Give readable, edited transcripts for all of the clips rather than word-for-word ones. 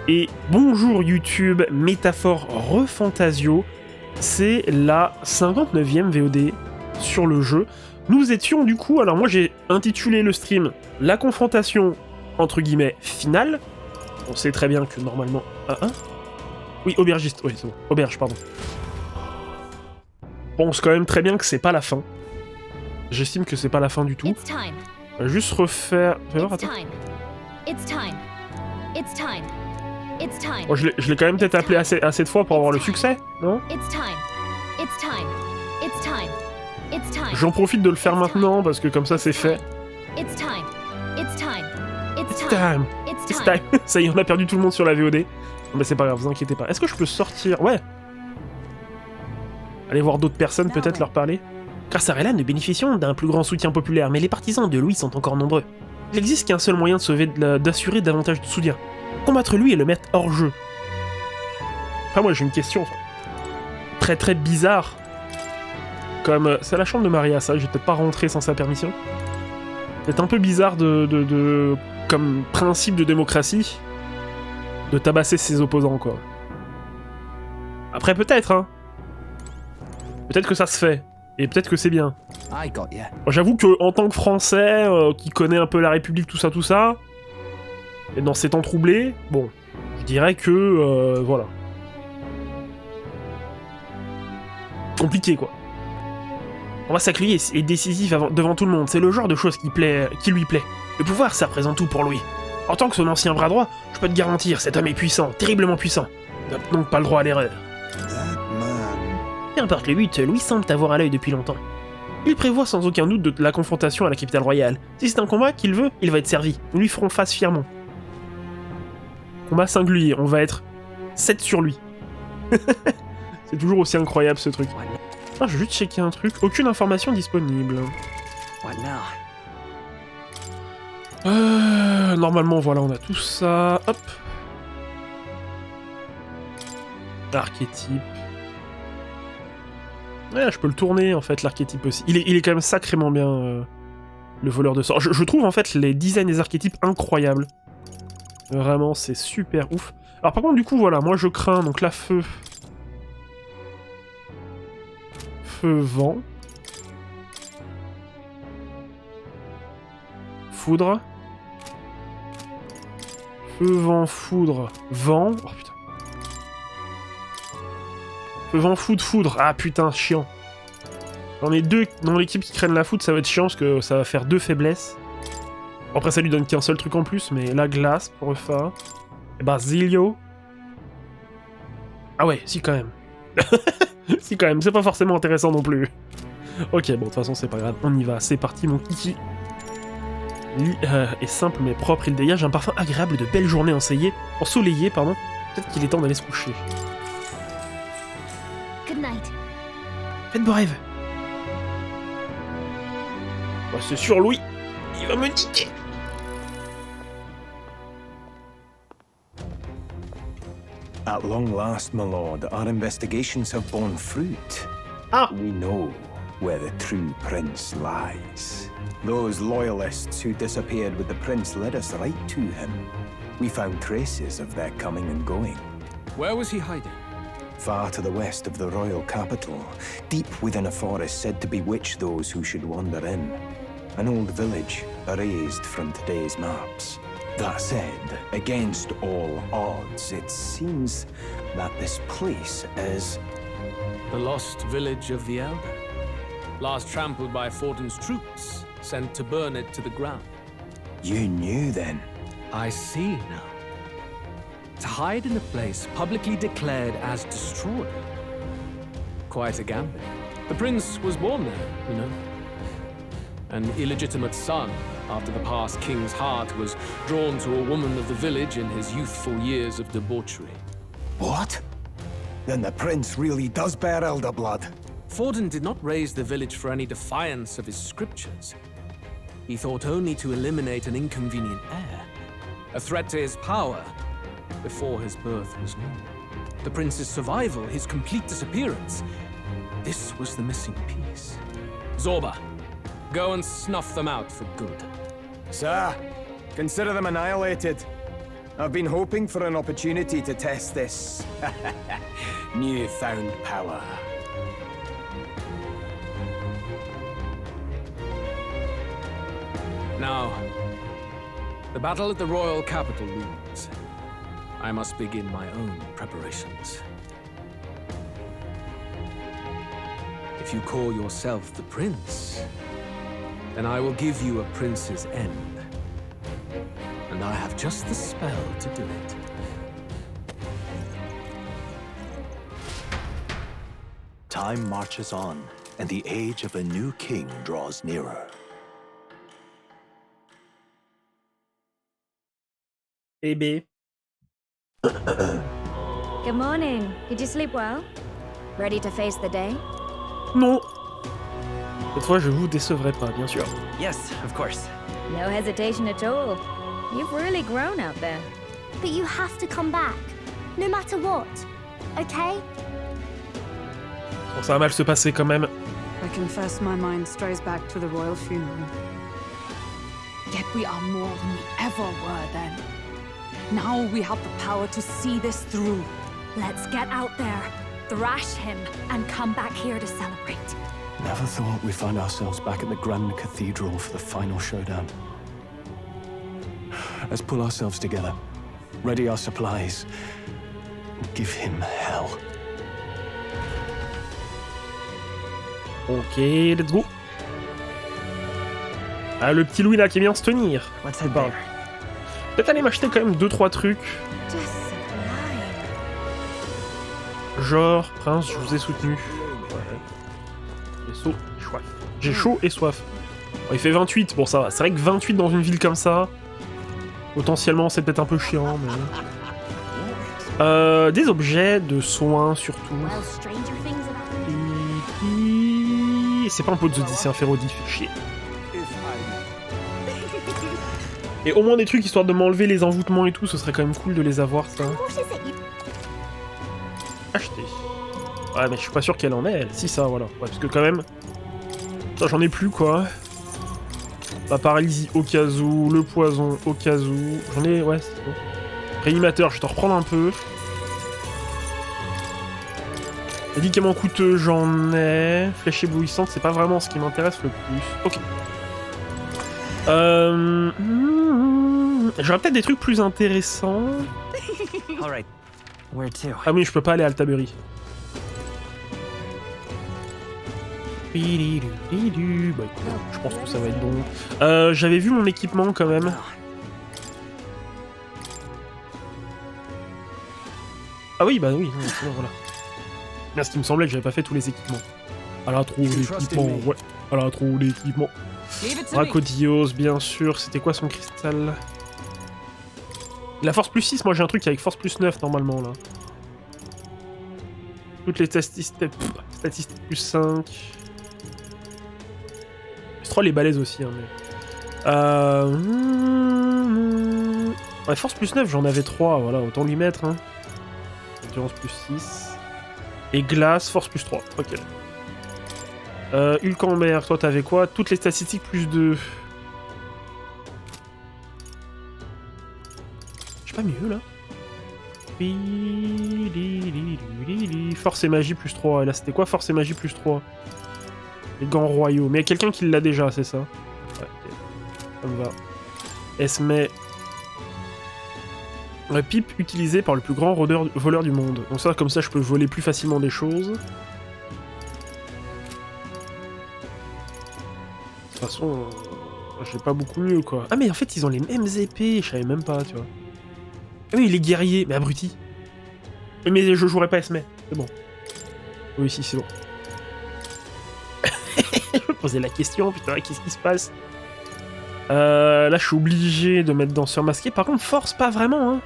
Et bonjour YouTube, métaphore ReFantazio, c'est la 59e VOD sur le jeu. Nous étions du coup, alors moi j'ai intitulé le stream « La confrontation, entre guillemets, finale ». On sait très bien que normalement... oui, aubergiste, oui c'est bon, auberge, pardon. Bon, c'est quand même très bien que c'est pas la fin. J'estime que c'est pas la fin du tout. On va juste refaire... Fais voir, attends. Bon, je l'ai quand même peut-être appelé assez de fois pour avoir le succès, non? J'en profite de le faire maintenant, parce que comme ça c'est fait. It's time. Ça y est, on a perdu tout le monde sur la VOD. Mais c'est pas grave, vous inquiétez pas. Est-ce que je peux sortir? Ouais. Aller voir d'autres personnes, peut-être leur parler. Grâce à Relan, nous bénéficions d'un plus grand soutien populaire, mais les partisans de Louis sont encore nombreux. Il n'existe qu'un seul moyen d'assurer davantage de soutien. Combattre lui et le mettre hors jeu. Enfin, moi j'ai une question. Très très bizarre. Comme c'est la chambre de Maria, ça, je vais peut-être pas rentrer sans sa permission. C'est un peu bizarre comme principe de démocratie, de tabasser ses opposants, quoi. Après, peut-être, hein. Peut-être que ça se fait. Et peut-être que c'est bien. J'avoue que en tant que Français, qui connaît un peu la République, tout ça, et dans ces temps troublés, bon, je dirais que, voilà. Compliqué, quoi. On va s'accueillir et décisif devant tout le monde, c'est le genre de choses qui lui plaît. Le pouvoir, ça représente tout pour lui. En tant que son ancien bras droit, je peux te garantir, cet homme est puissant, terriblement puissant. Il n'a donc pas le droit à l'erreur. Peu importe le but, Louis semble t'avoir à l'œil depuis longtemps. Il prévoit sans aucun doute de la confrontation à la capitale royale. Si c'est un combat qu'il veut, il va être servi. Nous lui ferons face fièrement. Combat singulier, on va être 7 sur lui. C'est toujours aussi incroyable ce truc. Ah, je vais juste checker un truc. Aucune information disponible. Normalement, voilà, on a tout ça. Hop. Archétype. Ouais, je peux le tourner, en fait, l'archétype aussi. Il est quand même sacrément bien, le voleur de sort. Je trouve, en fait, les designs des archétypes incroyables. Vraiment, c'est super ouf. Alors, par contre, du coup, voilà, moi, je crains, donc, la feu... Vent. Foudre. Feu, vent, foudre, vent. Oh putain. Feu, vent, foudre. Ah putain, chiant. On est deux dans l'équipe qui craignent la foudre, ça va être chiant parce que ça va faire 2 faiblesses. Après, ça lui donne qu'un seul truc en plus, mais la glace pour le phare. Et Basilio. Ah ouais, si quand même. Si quand même, c'est pas forcément intéressant non plus. Ok, bon, de toute façon, c'est pas grave, on y va, c'est parti, mon kiki. Lui est simple mais propre, il dégage un parfum agréable de belles journées ensoleillées, pardon. Peut-être qu'il est temps d'aller se coucher. Good night. Faites beaux rêves. Bah, c'est sûr, Louis, il va me niquer. At long last, my lord, our investigations have borne fruit. Ah. We know where the true prince lies. Those loyalists who disappeared with the prince led us right to him. We found traces of their coming and going. Where was he hiding? Far to the west of the royal capital, deep within a forest said to bewitch those who should wander in. An old village, erased from today's maps. That said, against all odds, it seems that this place is... The lost village of the Elder. Last trampled by Fortin's troops, sent to burn it to the ground. You knew then? I see now. To hide in a place publicly declared as destroyed. Quite a gambit. The prince was born there, you know. An illegitimate son, after the past king's heart was drawn to a woman of the village in his youthful years of debauchery. What? Then the prince really does bear elder blood. Fortin did not raise the village for any defiance of his scriptures. He thought only to eliminate an inconvenient heir, a threat to his power, before his birth was known. The prince's survival, his complete disappearance, this was the missing piece. Zorba, go and snuff them out for good. Sir, consider them annihilated. I've been hoping for an opportunity to test this newfound power. Now, the battle at the royal capital looms. I must begin my own preparations. If you call yourself the prince, then I will give you a prince's end. And I have just the spell to do it. Time marches on, and the age of a new king draws nearer. Bébé. Good morning. Did you sleep well? Ready to face the day? Non. Cette fois, je vous décevrai pas, bien sûr. Yes, of course. No hesitation at all. You've really grown out there. But you have to come back, no matter what, okay? Bon, ça va mal se passer quand même. I confess my mind strays back to the royal funeral. Yet we are more than we ever were then. Now we have the power to see this through. Let's get out there, thrash him, and come back here to celebrate. Never thought we'd find ourselves back at the Grand Cathedral for the final showdown. Let's pull ourselves together, ready our supplies, and give him hell. Ok, let's go. Ah, le petit Louis là qui vient se tenir. Let's head there. Peut-être aller m'acheter quand même 2-3 trucs. Just sublime. Genre, Prince, je vous ai soutenu. J'ai chaud et soif. Bon, il fait 28, bon ça va. C'est vrai que 28 dans une ville comme ça, potentiellement c'est peut-être un peu chiant, mais... des objets de soins surtout. Well, stranger things have happened. C'est pas un pot de Zodi, c'est un ferrodi, fait chier. Et au moins des trucs histoire de m'enlever les envoûtements et tout, ce serait quand même cool de les avoir, ça. What is it you... Acheter. Ouais, mais je suis pas sûr qu'elle en ait, elle. Si, ça, voilà. Ouais, parce que quand même... Ça, j'en ai plus, quoi. La paralysie au cas où, le poison au cas où... J'en ai... Ouais, c'est bon. Réanimateur, je vais t'en reprendre un peu. Médicaments coûteux, j'en ai. Flèche éblouissante, c'est pas vraiment ce qui m'intéresse le plus. Ok. J'aurais peut-être des trucs plus intéressants. All right. Where to? Ah oui, je peux pas aller à Altabury. Bah, je pense que ça va être bon. J'avais vu mon équipement quand même. Ah oui, bah oui, non, sinon, voilà. Bien, ce qui me semblait que j'avais pas fait tous les équipements. Ah là, trop d'équipements, ouais. Ah là, trop d'équipements. Dracodios, bien sûr. C'était quoi son cristal? La force plus 6, moi j'ai un truc avec force plus 9 normalement là. Toutes les statistiques plus 5. Plus 3 les balaises aussi, hein, mais... Ouais, force plus 9, j'en avais 3, voilà, autant lui mettre, hein. Endurance plus 6. Et glace, force plus 3, ok. Hulk en mer, toi t'avais quoi? Toutes les statistiques plus 2. J'ai pas mieux là. Force et magie plus 3. Et là c'était quoi force et magie plus 3? Les gants royaux. Mais il y a quelqu'un qui l'a déjà, c'est ça? Ouais, ok. Ça me va. Elle se met... La pipe utilisée par le plus grand voleur du monde. Donc ça, comme ça, je peux voler plus facilement des choses. De toute façon, j'ai pas beaucoup mieux, quoi. Ah mais en fait, ils ont les mêmes épées, je savais même pas, tu vois. Ah oui, il est guerrier, mais abruti. Mais je jouerai pas Esme, c'est bon. Oui, si, c'est bon. Je me posais la question, putain, qu'est-ce qui se passe? Là, je suis obligé de mettre danseur masqué. Par contre, force, pas vraiment, hein.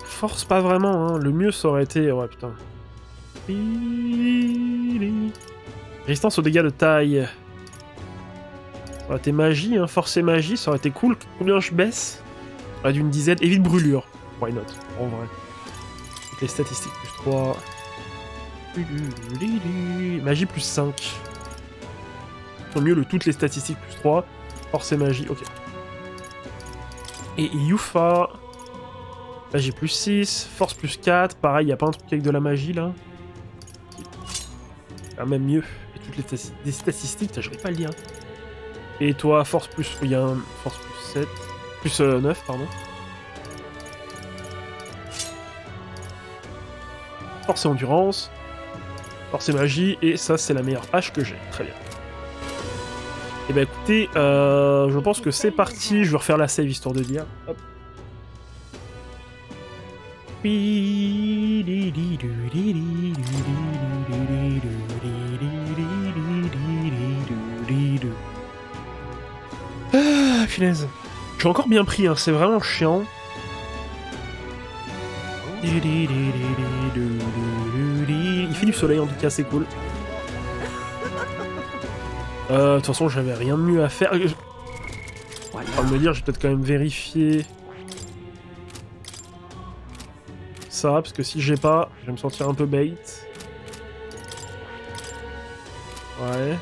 Force, pas vraiment, hein. Le mieux, ça aurait été... Ouais, putain. Résistance aux dégâts de taille. Ça aurait été magie, hein. Force et magie, ça aurait été cool. Combien je baisse? D'une dizaine. Évite brûlure. Why not, en vrai. Les statistiques plus 3. Magie plus 5. Au mieux, toutes les statistiques plus 3. Force et magie, ok. Et Yufa... Là j'ai plus 6, force plus 4, pareil, y a pas un truc avec de la magie là. Ah, même mieux. Et toutes les statistiques, j'arrive pas à le lire. Et toi, force plus... Il y a un force plus 7... Plus 9, pardon. Force et endurance. Force et magie, et ça c'est la meilleure hache que j'ai. Très bien. Et bah écoutez, je pense que c'est parti, je vais refaire la save histoire de dire. Hop. Ah, finesse. Je suis encore bien pris, hein, c'est vraiment chiant. Il fait du soleil en tout cas, c'est cool. De toute façon, j'avais rien de mieux à faire. Je vais me dire, j'ai peut-être quand même vérifié ça, parce que si j'ai pas, je vais me sentir un peu bait. Ouais.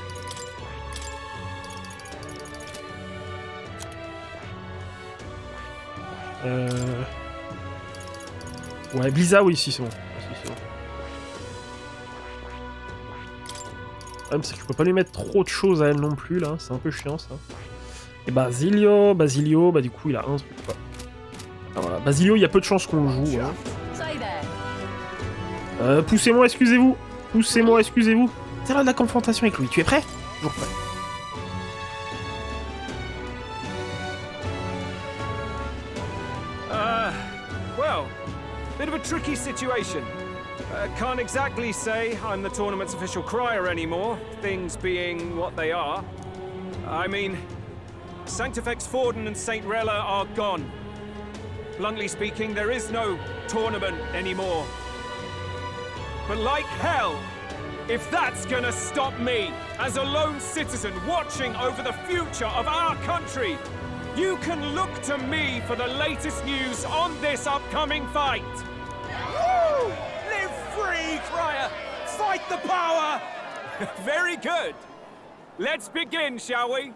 Ouais, Blizzard, oui, si, c'est bon. Si, c'est bon. Le problème, c'est que je peux pas lui mettre trop de choses à elle non plus, là. C'est un peu chiant, ça. Et Basilio, bah du coup, il a un truc, quoi. Alors, voilà. Basilio, il y a peu de chances qu'on le joue, hein. Poussez-moi, excusez-vous. Poussez-moi, excusez-vous. C'est l'heure de la confrontation avec lui. Tu es prêt? Toujours prêt. Well, bit of a tricky situation. Can't exactly say I'm the tournament's official crier anymore, things being what they are. I mean, Sanctifex Forden and St. Rella are gone. Bluntly speaking, there is no tournament anymore. But like hell, if that's gonna stop me, as a lone citizen watching over the future of our country, you can look to me for the latest news on this upcoming fight. Woo! Live free, Crier! Fight the power! Very good. Let's begin, shall we?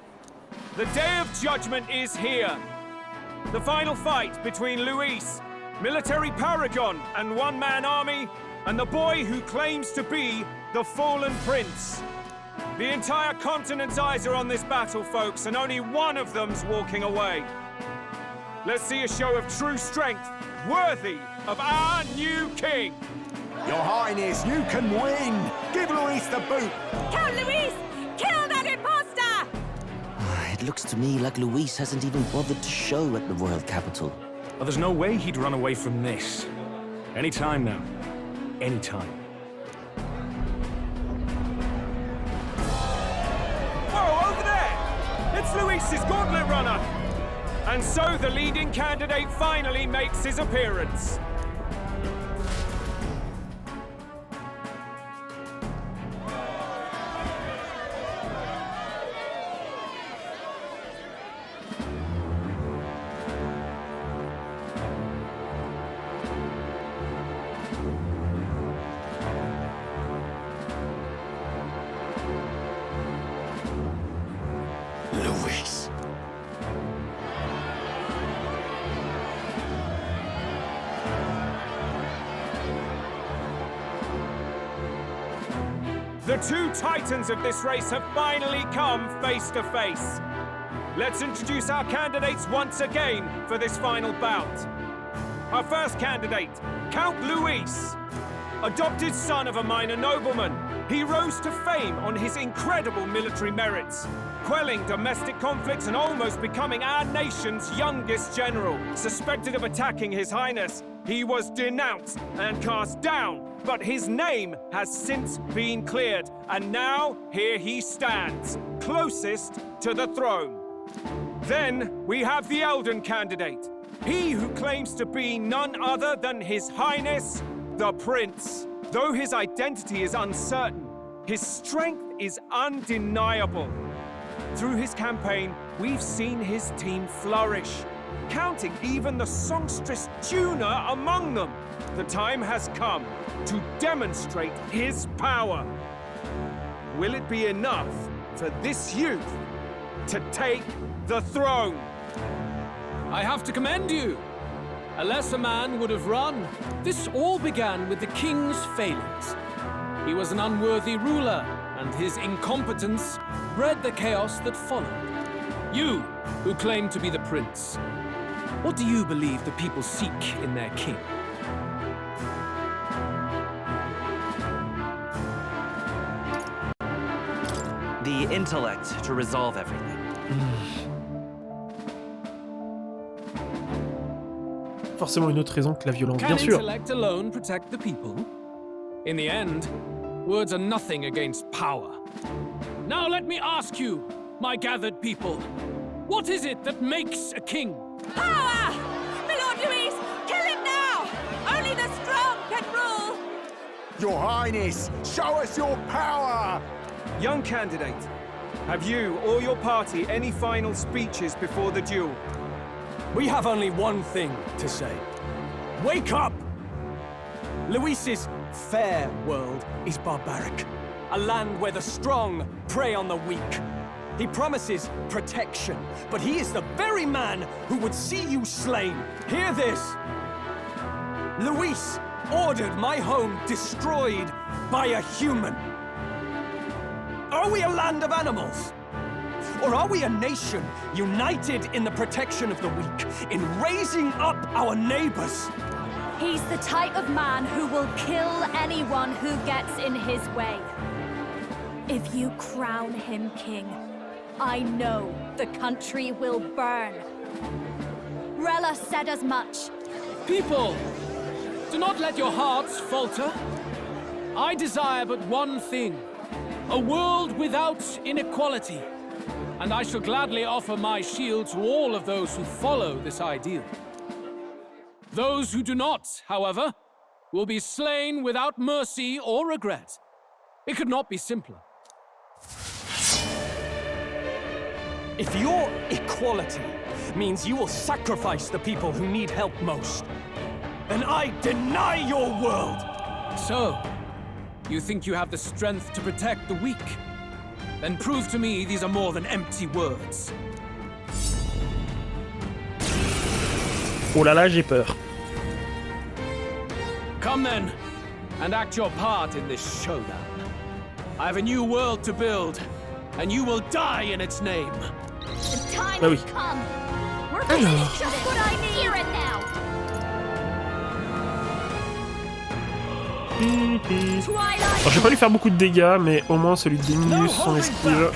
The Day of Judgment is here. The final fight between Luis, military paragon and one-man army, and the boy who claims to be the fallen prince. The entire continent's eyes are on this battle, folks, and only one of them's walking away. Let's see a show of true strength, worthy of our new king. Your Highness, you can win! Give Luis the boot! Count Luis! Kill that imposter! It looks to me like Luis hasn't even bothered to show at the royal capital. Well, there's no way he'd run away from this. Any time now. Any time. Whoa, over there! It's Luis's gauntlet runner! And so the leading candidate finally makes his appearance. Luis. The two titans of this race have finally come face to face. Let's introduce our candidates once again for this final bout. Our first candidate, Count Luis. Adopted son of a minor nobleman, he rose to fame on his incredible military merits, quelling domestic conflicts and almost becoming our nation's youngest general. Suspected of attacking His Highness, he was denounced and cast down, but his name has since been cleared, and now here he stands, closest to the throne. Then we have the Elden candidate, he who claims to be none other than His Highness, the Prince. Though his identity is uncertain, his strength is undeniable. Through his campaign, we've seen his team flourish, counting even the songstress Tuna among them. The time has come to demonstrate his power. Will it be enough for this youth to take the throne. I have to commend you. A lesser man would have run. This all began with the king's failings. He was an unworthy ruler, and his incompetence bred the chaos that followed. You, who claim to be the prince, what do you believe the people seek in their king? The intellect to resolve everything. Forcément une autre raison que la violence, Can bien sûr. intellect alone protect the people? In the end, words are nothing against power. Now let me ask you, my gathered people, what is it that makes a king? Power! My Lord Louis, kill him now! Only the strong can rule! Your Highness, show us your power! Young candidate, have you or your party any final speeches before the duel? We have only one thing to say. Wake up! Luis's fair world is barbaric. A land where the strong prey on the weak. He promises protection, but he is the very man who would see you slain. Hear this! Luis ordered my home destroyed by a human. Are we a land of animals? Or are we a nation united in the protection of the weak, in raising up our neighbors? He's the type of man who will kill anyone who gets in his way. If you crown him king, I know the country will burn. Rella said as much. People, do not let your hearts falter. I desire but one thing, a world without inequality. And I shall gladly offer my shield to all of those who follow this ideal. Those who do not, however, will be slain without mercy or regret. It could not be simpler. If your equality means you will sacrifice the people who need help most, then I deny your world! So, you think you have the strength to protect the weak? Then prove to me these are more than empty words. Oh là là, j'ai peur. Come then, and act your part in this showdown. I have a new world to build, and you will die in its name. The time Bah oui. has come. We're just what I need. Hear it now. Alors, je vais pas lui faire beaucoup de dégâts, mais au moins celui de Déminus, son esquive.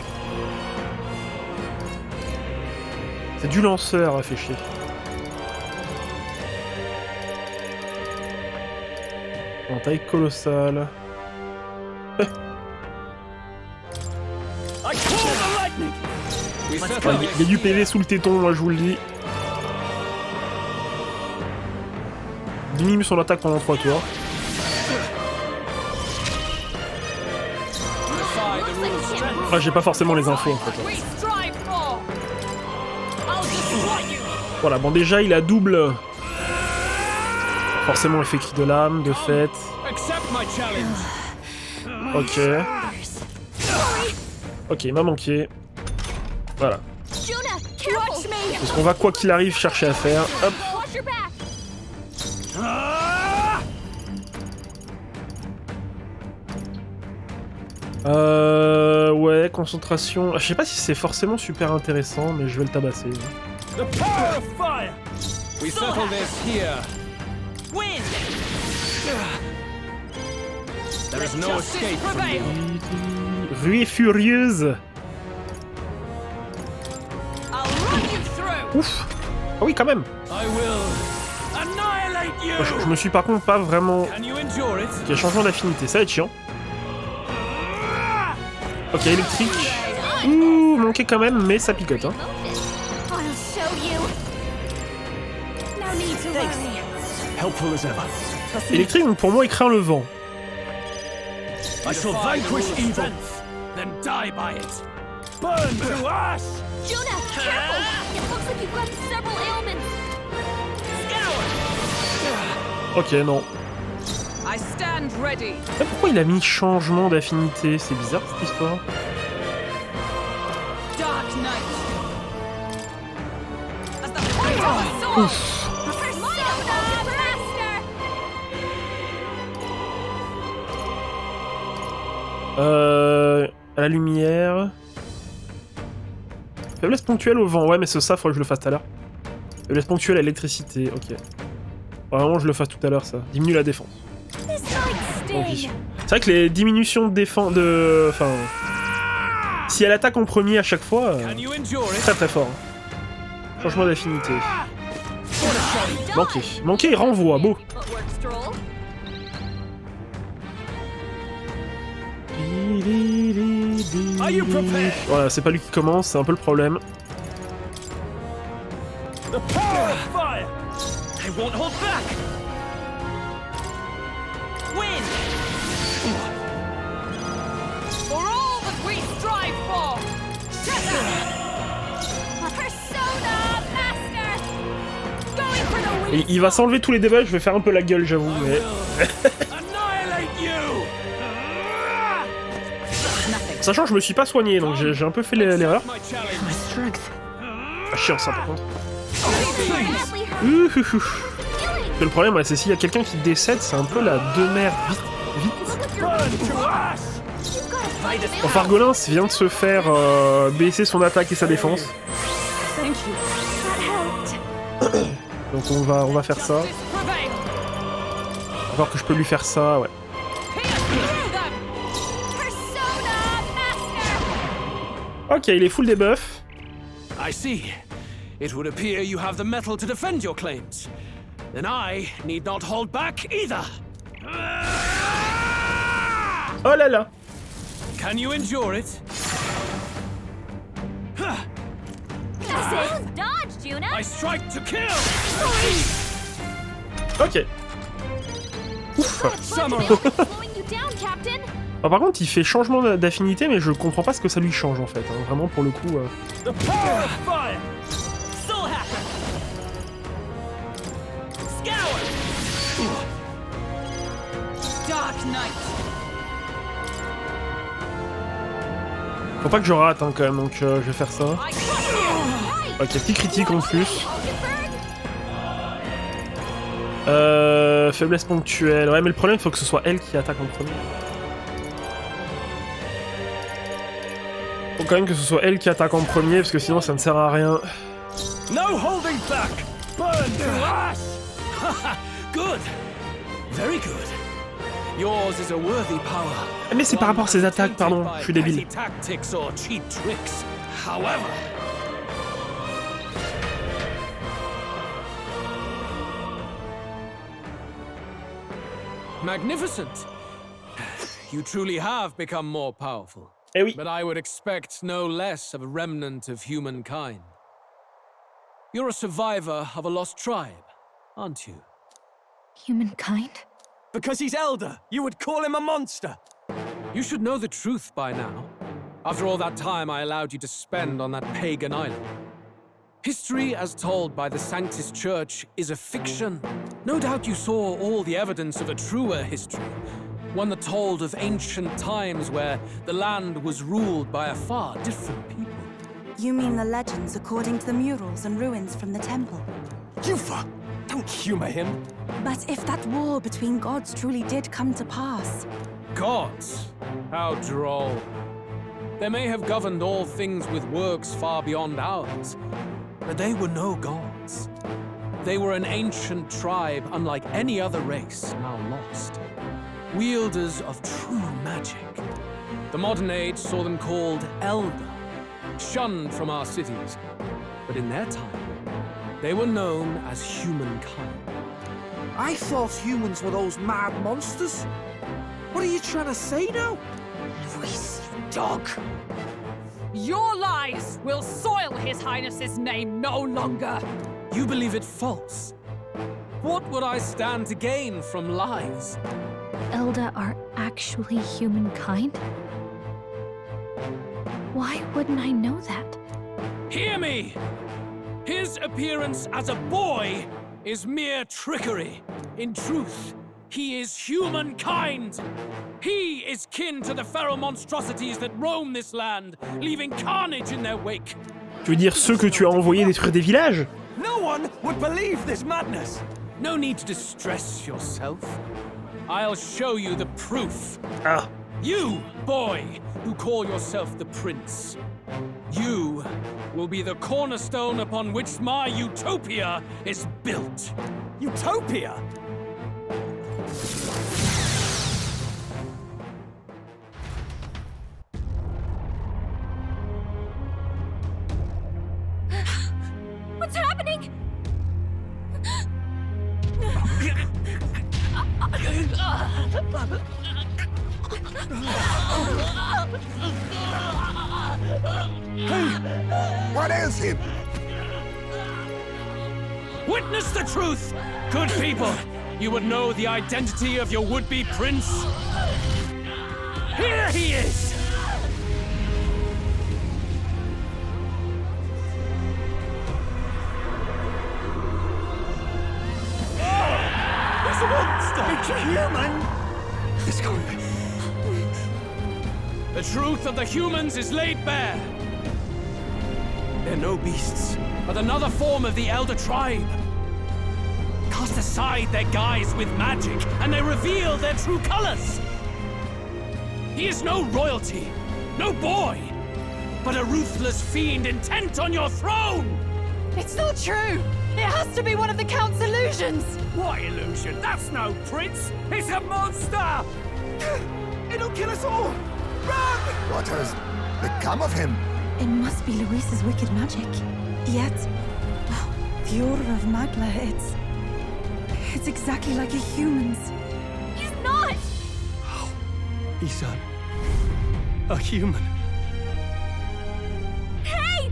C'est du lanceur, fait chier. En taille colossale. Il y a du PV sous le téton, moi je vous le dis. Diminue son attaque pendant 3 tours. Ah, j'ai pas forcément les infos en fait. Voilà, bon déjà il a double. Forcément effet cri de l'âme, de fait. Ok. Ok, il m'a manqué. Voilà. Parce qu'on va quoi qu'il arrive chercher à faire. Hop. Ouais, concentration. Je sais pas si c'est forcément super intéressant, mais je vais le tabasser. Ruée furieuse. Ouf. Ah oui, quand même. Je me suis par contre pas vraiment... Il y a changement d'affinité, ça va être chiant. Ok, électrique. Ouh, manqué quand même, mais ça picote. Hein. Électrique, donc pour moi, il craint le vent. I shall vanquish evil, then die by it. Burn to ash! Jonah, careful! It looks like you've got several ailments. Ok, non. I stand ready. Pourquoi il a mis changement d'affinité? C'est bizarre cette histoire. Ouf. À la lumière. Faiblesse ponctuelle au vent. Ouais, mais ça, faudrait que je le fasse tout à l'heure. Faiblesse ponctuelle à l'électricité. Ok. Vraiment, je le fasse tout à l'heure, ça. Diminue la défense. Donc, j'y suis. C'est vrai que les diminutions de défense... Enfin... Si elle attaque en premier à chaque fois... très très fort. Changement d'affinité. Manqué. Manqué, il renvoie. Beau. Voilà, c'est pas lui qui commence, c'est un peu le problème. Et il va s'enlever tous les débats, je vais faire un peu la gueule, j'avoue, mais... Sachant que je me suis pas soigné, donc j'ai un peu fait l'erreur. Ah, chiant ça par contre. Le problème, ouais, c'est s'il y a quelqu'un qui décède, c'est un peu la demeure vite. Bon, Fargolin vient de se faire baisser son attaque et sa défense. Donc on va faire ça. Alors que je peux lui faire ça, ouais. Ok, il est full debuff. I see. It would appear you have the metal to defend your claims. Then I need not hold back either. Oh là là. Can you endure it? Dodge, Juna. I strike to kill. Ok. Ouf. Alors, par contre, il fait changement d'affinité, mais je comprends pas ce que ça lui change en fait. Hein. Vraiment, pour le coup. Faut pas que je rate hein, quand même, donc je vais faire ça. Ok, petit critique en plus. Faiblesse ponctuelle. Ouais, mais le problème, il faut que ce soit elle qui attaque en premier. Faut quand même que ce soit elle qui attaque en premier, parce que sinon ça ne sert à rien. No holding back. Burn to ash. Good. Very good. Yours is a worthy power. Mais c'est par rapport à ses attaques, pardon, je suis débile. Tactics or cheap tricks. However, magnificent. You truly have become more powerful. Eh oui. But I would expect no less of a remnant of humankind. You're a survivor of a lost tribe, aren't you? Humankind? Because he's elder, you would call him a monster. You should know the truth by now. After all that time I allowed you to spend on that pagan island. History, as told by the Sanctus Church, is a fiction. No doubt you saw all the evidence of a truer history. One that told of ancient times where the land was ruled by a far different people. You mean the legends according to the murals and ruins from the temple? Yufa, don't humor him. But if that war between gods truly did come to pass... Gods? How droll. They may have governed all things with works far beyond ours, but they were no gods. They were an ancient tribe unlike any other race, now lost. Wielders of true magic. The modern age saw them called Elder, shunned from our cities. But in their time, they were known as humankind. I thought humans were those mad monsters. What are you trying to say now? Luis, dog! Your lies will soil His Highness's name no longer. You believe it false? What would I stand to gain from lies? Elder are actually humankind? Why wouldn't I know that? Hear me! His appearance as a boy is mere trickery. In truth, he is humankind. He is kin to the feral monstrosities that roam this land, leaving carnage in their wake. Tu veux dire ceux que tu as envoyés détruire des villages? No anyone would believe this madness? No need to distress yourself. I'll show you the proof. Ah. You, boy, who call yourself the prince. You will be the cornerstone upon which my utopia is built. Utopia? What's happening? What ails him? Witness the truth! Good people, you would know the identity of your would-be prince. Here he is! He's a monster! It's a human! It's gone. The truth of the humans is laid bare. They're no beasts, but another form of the Elder Tribe. Cast aside their guise with magic, and they reveal their true colors. He is no royalty, no boy, but a ruthless fiend intent on your throne! It's not true! It has to be one of the Count's illusions! What illusion? That's no prince! It's a monster! It'll kill us all! Run! What has become of him? It must be Luis's wicked magic. Yet, the aura of Magla, it's exactly like a human's. He's not! He's a human. Hey!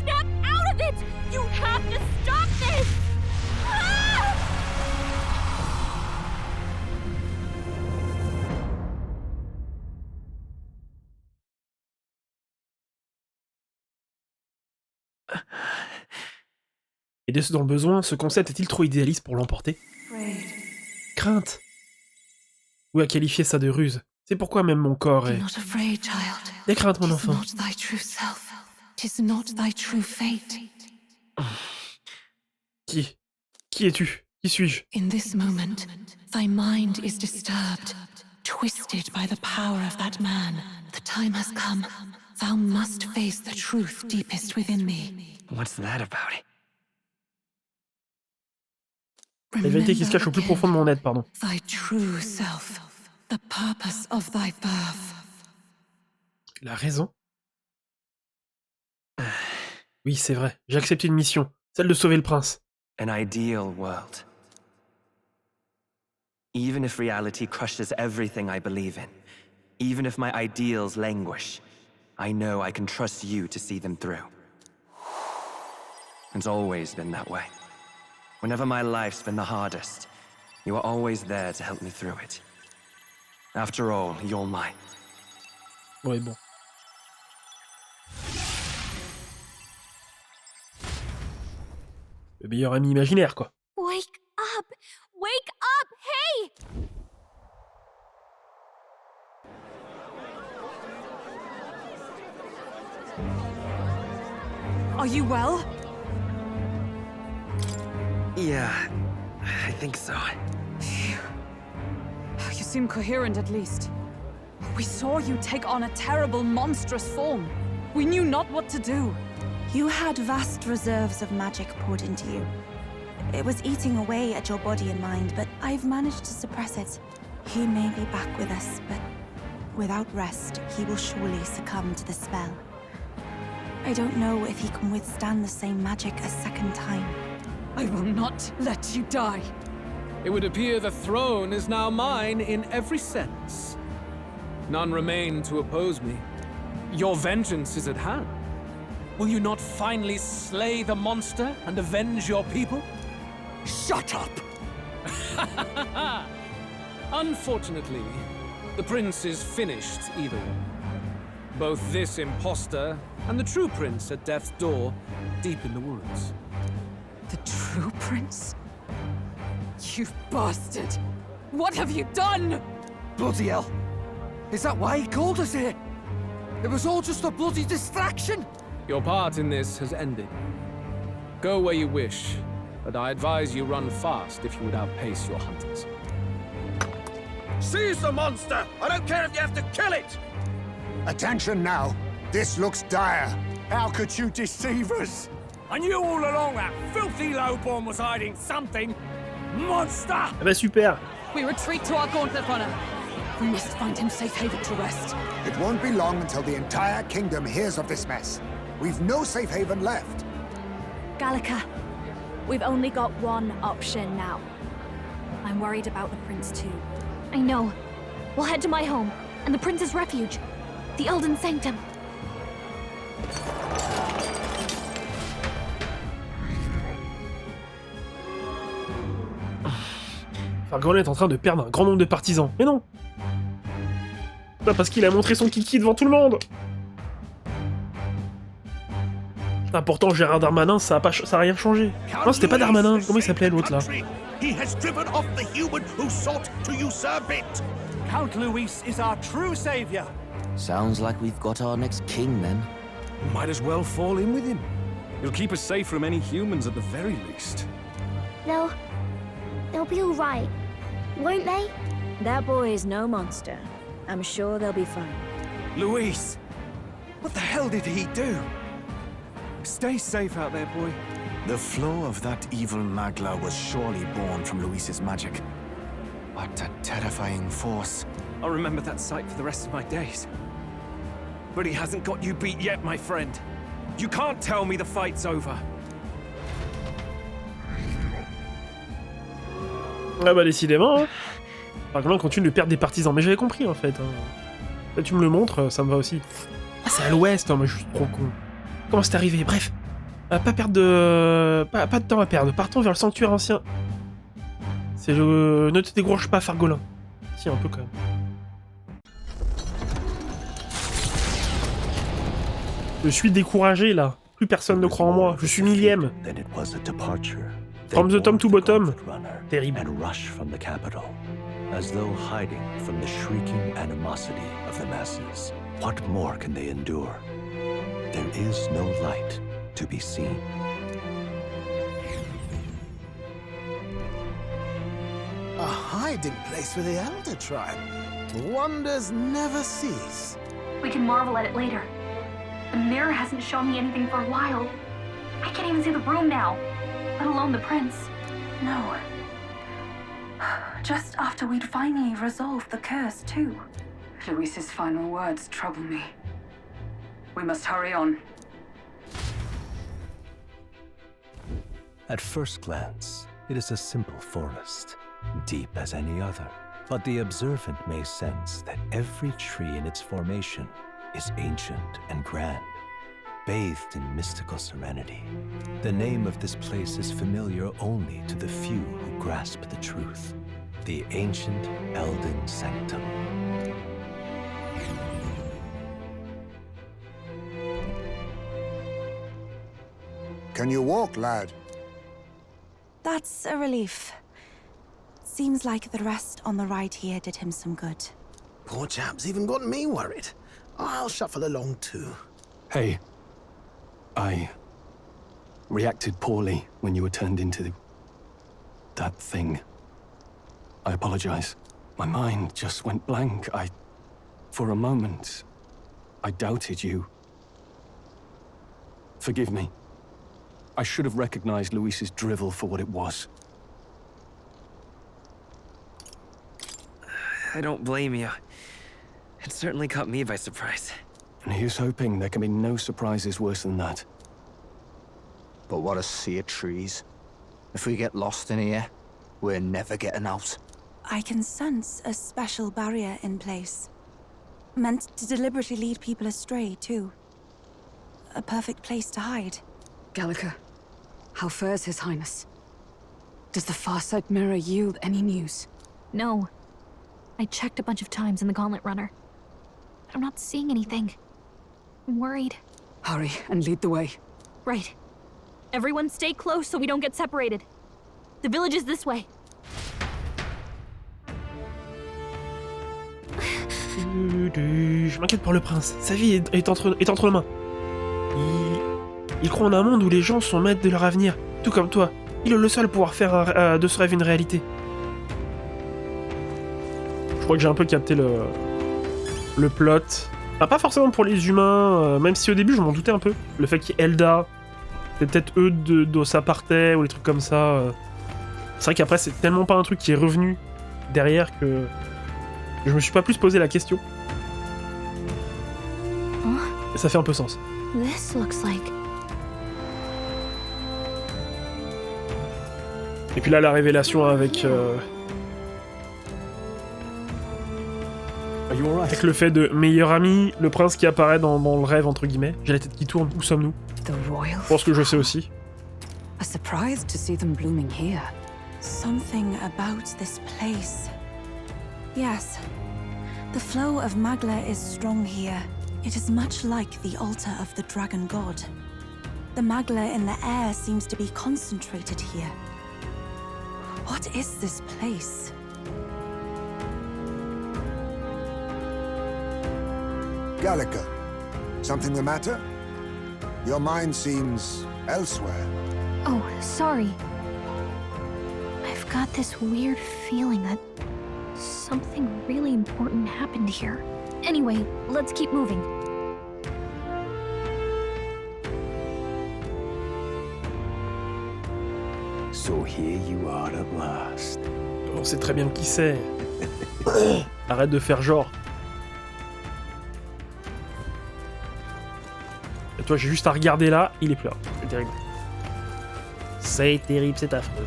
Snap out of it! You have to stop this! Ah! Et ce dont le besoin, ce concept est-il trop idéaliste pour l'emporter? Crainte. Ou à qualifier ça de ruse. C'est pourquoi même mon corps est... Les craintes, mon enfant. Qui es-tu? Qui suis-je? In this moment, thy mind is disturbed, twisted by the power of that man. The time has come. Thou must face the truth deepest within thee. What's that about? La vérité qui se cache au plus profond de mon être, pardon. Thy true self, the purpose of thy birth. La raison? Oui, c'est vrai. J'ai accepté une mission, celle de sauver le prince. An ideal world. Even if reality crushes everything I believe in, even if my ideals languish, I know I can trust you to see them through. It's always been that way. Whenever my life's been the hardest, you are always there to help me through it. After all, you're mine. Ouais, bon. Le meilleur ami imaginaire, quoi. Wake up! Wake up! Hey! Are you well? Yeah, I think so. Phew. You seem coherent at least. We saw you take on a terrible, monstrous form. We knew not what to do. You had vast reserves of magic poured into you. It was eating away at your body and mind, but I've managed to suppress it. He may be back with us, but without rest, he will surely succumb to the spell. I don't know if he can withstand the same magic a second time. I will not let you die. It would appear the throne is now mine in every sense. None remain to oppose me. Your vengeance is at hand. Will you not finally slay the monster and avenge your people? Shut up! Unfortunately, the prince is finished either way. Both this imposter and the true prince at death's door, deep in the woods. The true prince? You bastard! What have you done? Bloody hell! Is that why he called us here? It was all just a bloody distraction! Your part in this has ended. Go where you wish, but I advise you run fast if you would outpace your hunters. Seize the monster! I don't care if you have to kill it! Attention now. This looks dire. How could you deceive us? I knew all along that filthy lowborn was hiding something. Monster! Ah bah super. We retreat to our gauntlet runner. We must find him safe haven to rest. It won't be long until the entire kingdom hears of this mess. We've no safe haven left. Gallica, we've only got one option now. I'm worried about the prince too. I know. We'll head to my home, and the prince's refuge. The Elden Sanctum. Fargolan est en train de perdre un grand nombre de partisans. Mais non! Pas parce qu'il a montré son kiki devant tout le monde! Ah, pourtant, Gérard Darmanin, ça a rien changé. Non, c'était pas Darmanin. Comment il s'appelait l'autre là? He has driven off the human who sought to usurp it. Count Luis is our true savior. Sounds like we've got our next king, then. Might as well fall in with him. He'll keep us safe from any humans at the very least. They'll be all right, won't they? That boy is no monster. I'm sure they'll be fine. Luis! What the hell did he do? Stay safe out there, boy. The flow of that evil Magla was surely born from Luis's magic. What a terrifying force. I'll remember that sight for the rest of my days. But he hasn't got you beat yet, my friend. You can't tell me the fight's over. Ah bah décidément, hein. Fargolan continue de perdre des partisans, mais j'avais compris en fait. Hein. Là tu me le montres, ça me va aussi. Ah c'est à l'ouest, hein, mais je suis trop con. Comment c'est arrivé? Bref. Pas perdre de... Pas de temps à perdre. Partons vers le sanctuaire ancien. C'est le... Ne te décourage pas, Fargolan. Si, un peu quand même. Je suis découragé, là. Plus personne ne croit en moi. Je suis millième. From the top to bottom. Terrible. And rush from the capital, as though hiding from the shrieking animosity of the masses. What more can they endure? There is no light to be seen. A hiding place for the Elder Tribe. Wonders never cease. We can marvel at it later. The mirror hasn't shown me anything for a while. I can't even see the room now, let alone the prince. No. Just after we'd finally resolved the curse, too. Luis's final words trouble me. We must hurry on. At first glance, it is a simple forest, deep as any other. But the observant may sense that every tree in its formation is ancient and grand, bathed in mystical serenity. The name of this place is familiar only to the few who grasp the truth. The ancient Elden Sanctum. Can you walk, lad? That's a relief. Seems like the rest on the right here did him some good. Poor chap's even got me worried. I'll shuffle along too. Hey. I reacted poorly when you were turned into that thing. I apologize. My mind just went blank. For a moment, I doubted you. Forgive me. I should have recognized Luis's drivel for what it was. I don't blame you. It certainly caught me by surprise. And here's hoping there can be no surprises worse than that. But what a sea of trees. If we get lost in here, we're never getting out. I can sense a special barrier in place. Meant to deliberately lead people astray, too. A perfect place to hide. Gallica, how fares His Highness? Does the Farsight Mirror yield any news? No. I checked a bunch of times in the Gauntlet Runner. But I'm not seeing anything. I'm worried. Hurry and lead the way. Right. Everyone stay close so we don't get separated. The village is this way. Je m'inquiète pour le prince. Sa vie est entre nos mains. Il croit en un monde où les gens sont maîtres de leur avenir, tout comme toi. Il est le seul à pouvoir faire de ce rêve une réalité. Je crois que j'ai un peu capté le plot. Ah, pas forcément pour les humains, même si au début je m'en doutais un peu. Le fait qu'il y ait Elda, c'est peut-être eux d'où ça partait, ou des trucs comme ça. C'est vrai qu'après c'est tellement pas un truc qui est revenu derrière que je me suis pas plus posé la question. Et ça fait un peu sens. This looks like... Et puis là, la révélation avec avec le fait de meilleur ami, le prince qui apparaît dans le rêve, entre guillemets. J'ai la tête qui tourne, où sommes-nous? Je pense que je sais aussi. A surprise to see them blooming here. Something about this place. Yes. The flow of Magla is strong here. It is much like the altar of the dragon god. The Magla in the air seems to be concentrated here. What is this place? Gallica, something the matter? Your mind seems elsewhere. Oh, sorry. I've got this weird feeling that something really important happened here. Anyway, let's keep moving. So here you are at last. On sait très bien qui c'est. Arrête de faire genre. Et toi, j'ai juste à regarder là, il est plus là. C'est terrible. C'est terrible, c'est affreux.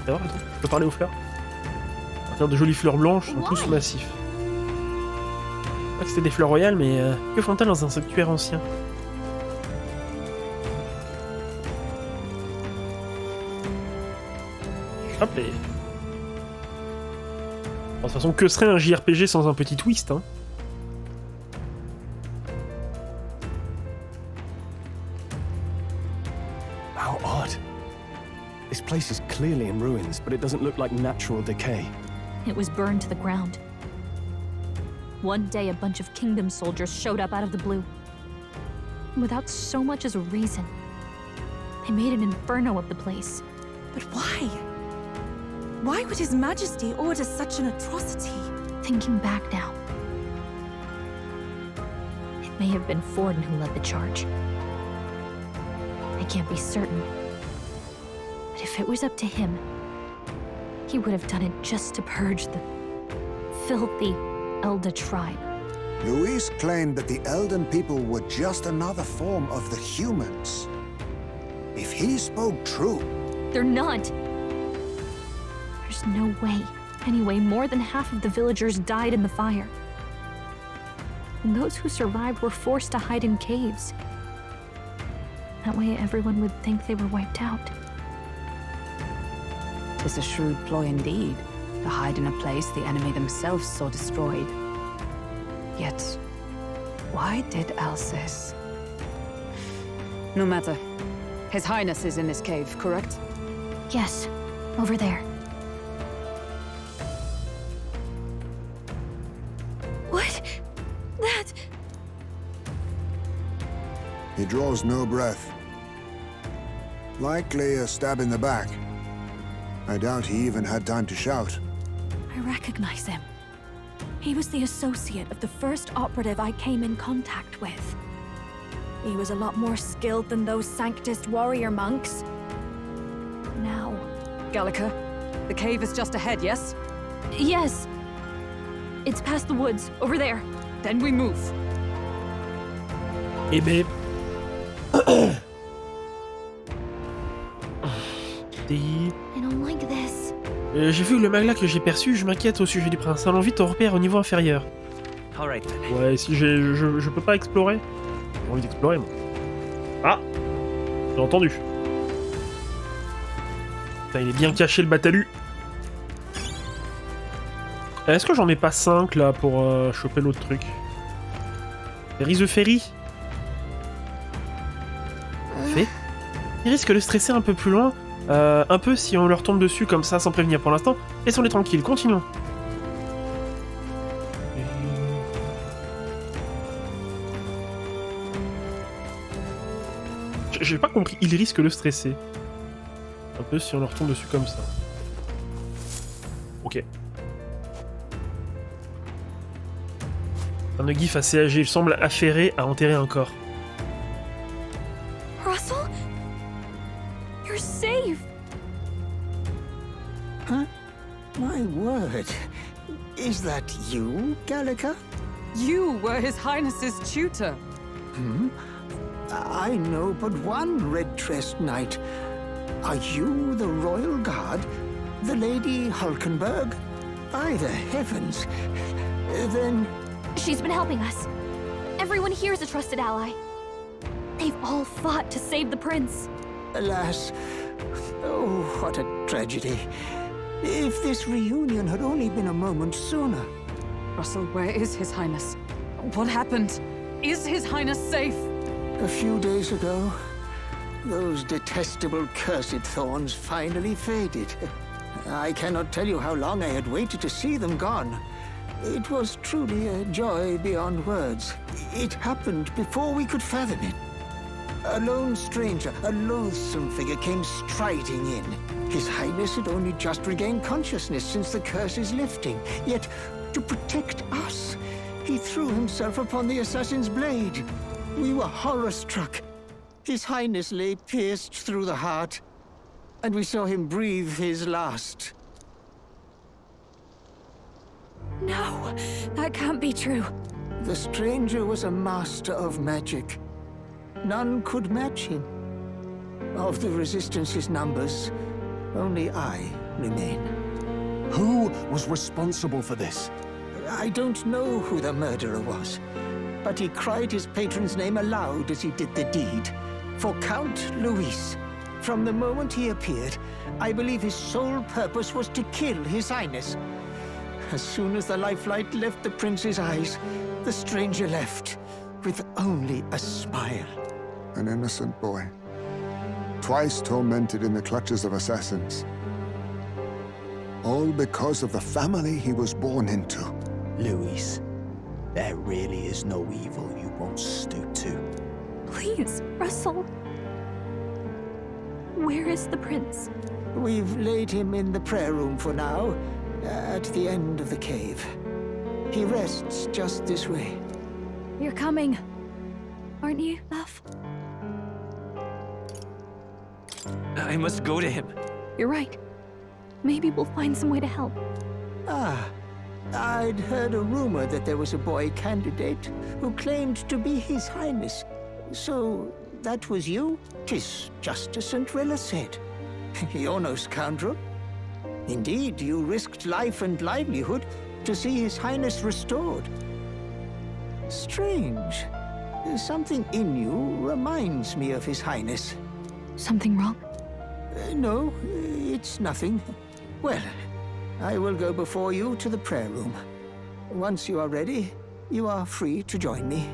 C'est vrai, attends, je peux parler aux fleurs? À partir de jolies fleurs blanches, sont tous massifs. Je crois que c'était des fleurs royales, mais que font-elles dans un sanctuaire ancien? Hop les... De toute façon, que serait un JRPG sans un petit twist, hein? How odd. This place is clearly in ruins, but it doesn't look like natural decay. It was burned to the ground. One day, a bunch of kingdom soldiers showed up out of the blue. Without so much as a reason. They made an inferno of the place. But why? Why would His Majesty order such an atrocity? Thinking back now, it may have been Forden who led the charge. I can't be certain. But if it was up to him, he would have done it just to purge the filthy Elda tribe. Luis claimed that the Elden people were just another form of the humans. If he spoke true... They're not! There's no way. Anyway, more than half of the villagers died in the fire. And those who survived were forced to hide in caves. That way everyone would think they were wiped out. It's a shrewd ploy indeed, to hide in a place the enemy themselves saw destroyed. Yet, why did Alcest? No matter. His Highness is in this cave, correct? Yes, over there. What? That... He draws no breath. Likely a stab in the back. I doubt he even had time to shout. I recognize him. He was the associate of the first operative I came in contact with. He was a lot more skilled than those Sanctist warrior monks. Now... Gallica, the cave is just ahead, yes? Yes! It's past the woods, over there. Then we move. Eh ben... I don't like this. J'ai vu le magla que j'ai perçu, je m'inquiète au sujet du prince. Allons vite au repère au niveau inférieur. Ouais, si je peux pas explorer. J'ai envie d'explorer, moi. Ah! J'ai entendu. Putain, il est bien caché, le batalu. Est-ce que j'en mets pas 5, là, pour choper l'autre truc? Ferry the Ferry? Fait. Il risque de le stresser un peu plus loin. Un peu si on leur tombe dessus comme ça sans prévenir pour l'instant. Laissons-les tranquilles, continuons. J'ai pas compris, il risque de le stresser. Un peu si on leur tombe dessus comme ça. Ok. Un Nugif assez âgé, il semble affairé à enterrer un corps. Russell? You're safe! Huh? My word. Is that you, Gallica? You were His Highness's tutor. Hmm? I know but one red-dressed knight. Are you the royal guard? The Lady Hulkenberg? By the heavens. Then... She's been helping us. Everyone here is a trusted ally. They've all fought to save the prince. Alas. Oh, what a tragedy. If this reunion had only been a moment sooner. Russell, where is His Highness? What happened? Is His Highness safe? A few days ago, those detestable cursed thorns finally faded. I cannot tell you how long I had waited to see them gone. It was truly a joy beyond words. It happened before we could fathom it. A lone stranger, a loathsome figure came striding in. His Highness had only just regained consciousness since the curse's lifting. Yet, to protect us, he threw himself upon the assassin's blade. We were horror-struck. His Highness lay pierced through the heart, and we saw him breathe his last. No, that can't be true. The stranger was a master of magic. None could match him. Of the Resistance's numbers, only I remain. Who was responsible for this? I don't know who the murderer was, but he cried his patron's name aloud as he did the deed. For Count Luis. From the moment he appeared, I believe his sole purpose was to kill His Highness. As soon as the lifelight left the prince's eyes, the stranger left, with only a smile. An innocent boy. Twice tormented in the clutches of assassins. All because of the family he was born into. Luis, there really is no evil you won't stoop to. Please, Russell. Where is the prince? We've laid him in the prayer room for now, at the end of the cave. He rests just this way. You're coming, aren't you, love? I must go to him. You're right. Maybe we'll find some way to help. Ah, I'd heard a rumor that there was a boy candidate who claimed to be His Highness. So, that was you? 'Tis just as St. Rilla said. You're no scoundrel. Indeed, you risked life and livelihood to see His Highness restored. Strange. Something in you reminds me of His Highness. Something wrong? No, it's nothing. Well, I will go before you to the prayer room. Once you are ready, you are free to join me.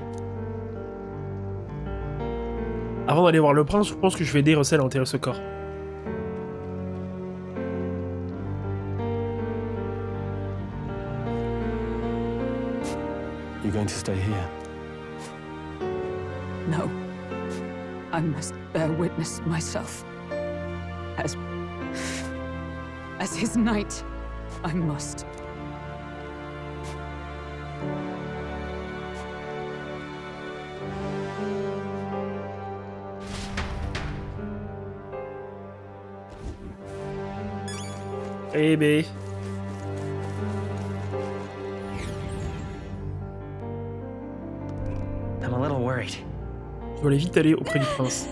Avant d'aller voir le prince, je pense que je vais aider Russell à enterrer ce corps. You're going to stay here? No. I must bear witness myself. As his knight, I must. Eh ben... I'm a little worried. Je dois aller vite aller auprès du prince.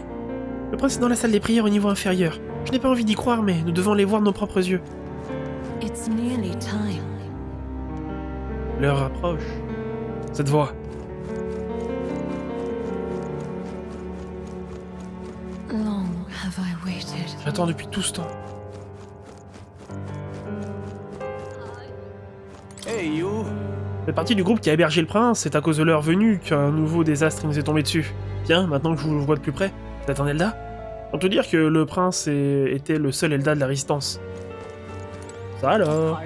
Le prince est dans la salle des prières au niveau inférieur. Je n'ai pas envie d'y croire, mais nous devons les voir de nos propres yeux. It's nearly time. L'heure approche. Cette voix. Long have I waited. J'attends depuis tout ce temps. Hey, you! Cette partie du groupe qui a hébergé le prince, c'est à cause de leur venue qu'un nouveau désastre nous est tombé dessus. Tiens, maintenant que je vous le vois de plus près, vous êtes un Elda? On peut dire que le prince était le seul Elda de la résistance. Ça alors?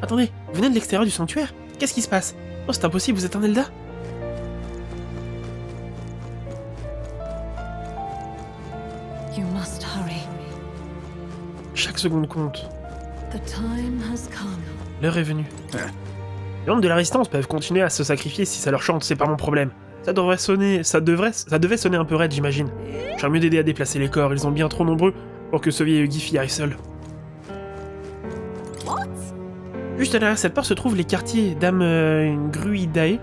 Attendez, vous venez de l'extérieur du sanctuaire? Qu'est-ce qui se passe? Oh, c'est impossible, vous êtes un Elda? You must hurry. Chaque seconde compte. The time has come. L'heure est venue. Les membres de la résistance peuvent continuer à se sacrifier si ça leur chante, c'est pas mon problème. Ça devait sonner un peu raide, j'imagine. J'aurais mieux d'aider à déplacer les corps, ils sont bien trop nombreux pour que ce vieil Gif y arrive seul. Juste derrière cette porte se trouvent les quartiers Dame Gruidae.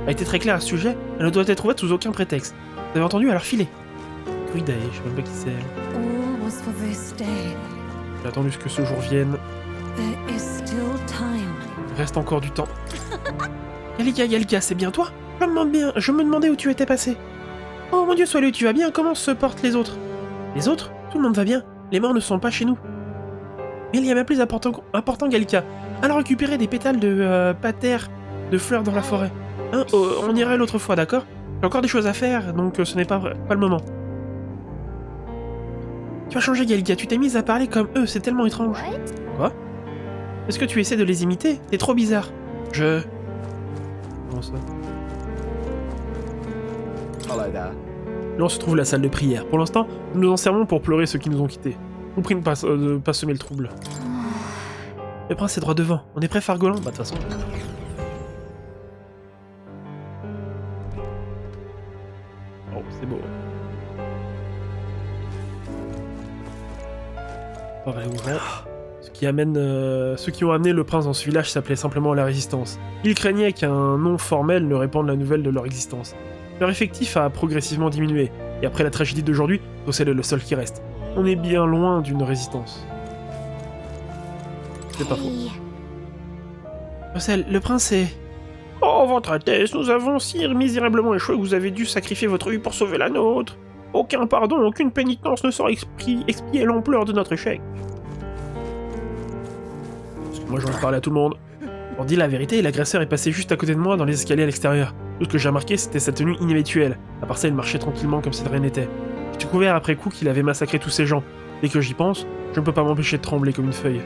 A été très clair à ce sujet, elle ne doit être ouverte sous aucun prétexte. Vous avez entendu, alors filez. Gruidae, je sais même pas qui c'est elle. All was for this day. J'ai attendu que ce jour vienne. There is still time. Il reste encore du temps. Gallica, c'est bien toi? Je me demandais où tu étais passé. Oh mon dieu, Soilu, tu vas bien? Comment se portent les autres? Les autres? Tout le monde va bien. Les morts ne sont pas chez nous. Mais il y a bien plus important, Gallica. Alors récupérer des pétales de pater de fleurs dans la forêt. Hein, on ira l'autre fois, d'accord? J'ai encore des choses à faire, donc ce n'est pas le moment. Tu as changé, Gallica, tu t'es mise à parler comme eux, c'est tellement étrange. Quoi? Est-ce que tu essaies de les imiter? T'es trop bizarre. Comment ça? Là, on se trouve la salle de prière. Pour l'instant, nous nous en servons pour pleurer ceux qui nous ont quittés. Je vous prie de ne pas semer le trouble. Le prince est droit devant. On est prêt, Fargolan? Bah, de toute façon. Oh, c'est beau. On va aller ouvrir. Ceux qui ont amené le prince dans ce village s'appelaient simplement la Résistance. Ils craignaient qu'un nom formel ne répande la nouvelle de leur existence. Leur effectif a progressivement diminué, et après la tragédie d'aujourd'hui, Rossel est le seul qui reste. On est bien loin d'une résistance. C'est pas faux. Rossel, le prince est... Oh, votre Altesse, nous avons si misérablement échoué que vous avez dû sacrifier votre vie pour sauver la nôtre. Aucun pardon, aucune pénitence ne saura expier l'ampleur de notre échec. Moi, j'en parlais à tout le monde. Pour dire la vérité, l'agresseur est passé juste à côté de moi dans les escaliers à l'extérieur. Tout ce que j'ai remarqué, c'était sa tenue inhabituelle. À part ça, il marchait tranquillement comme si de rien n'était. J'ai découvert après coup qu'il avait massacré tous ces gens. Dès que j'y pense, je ne peux pas m'empêcher de trembler comme une feuille.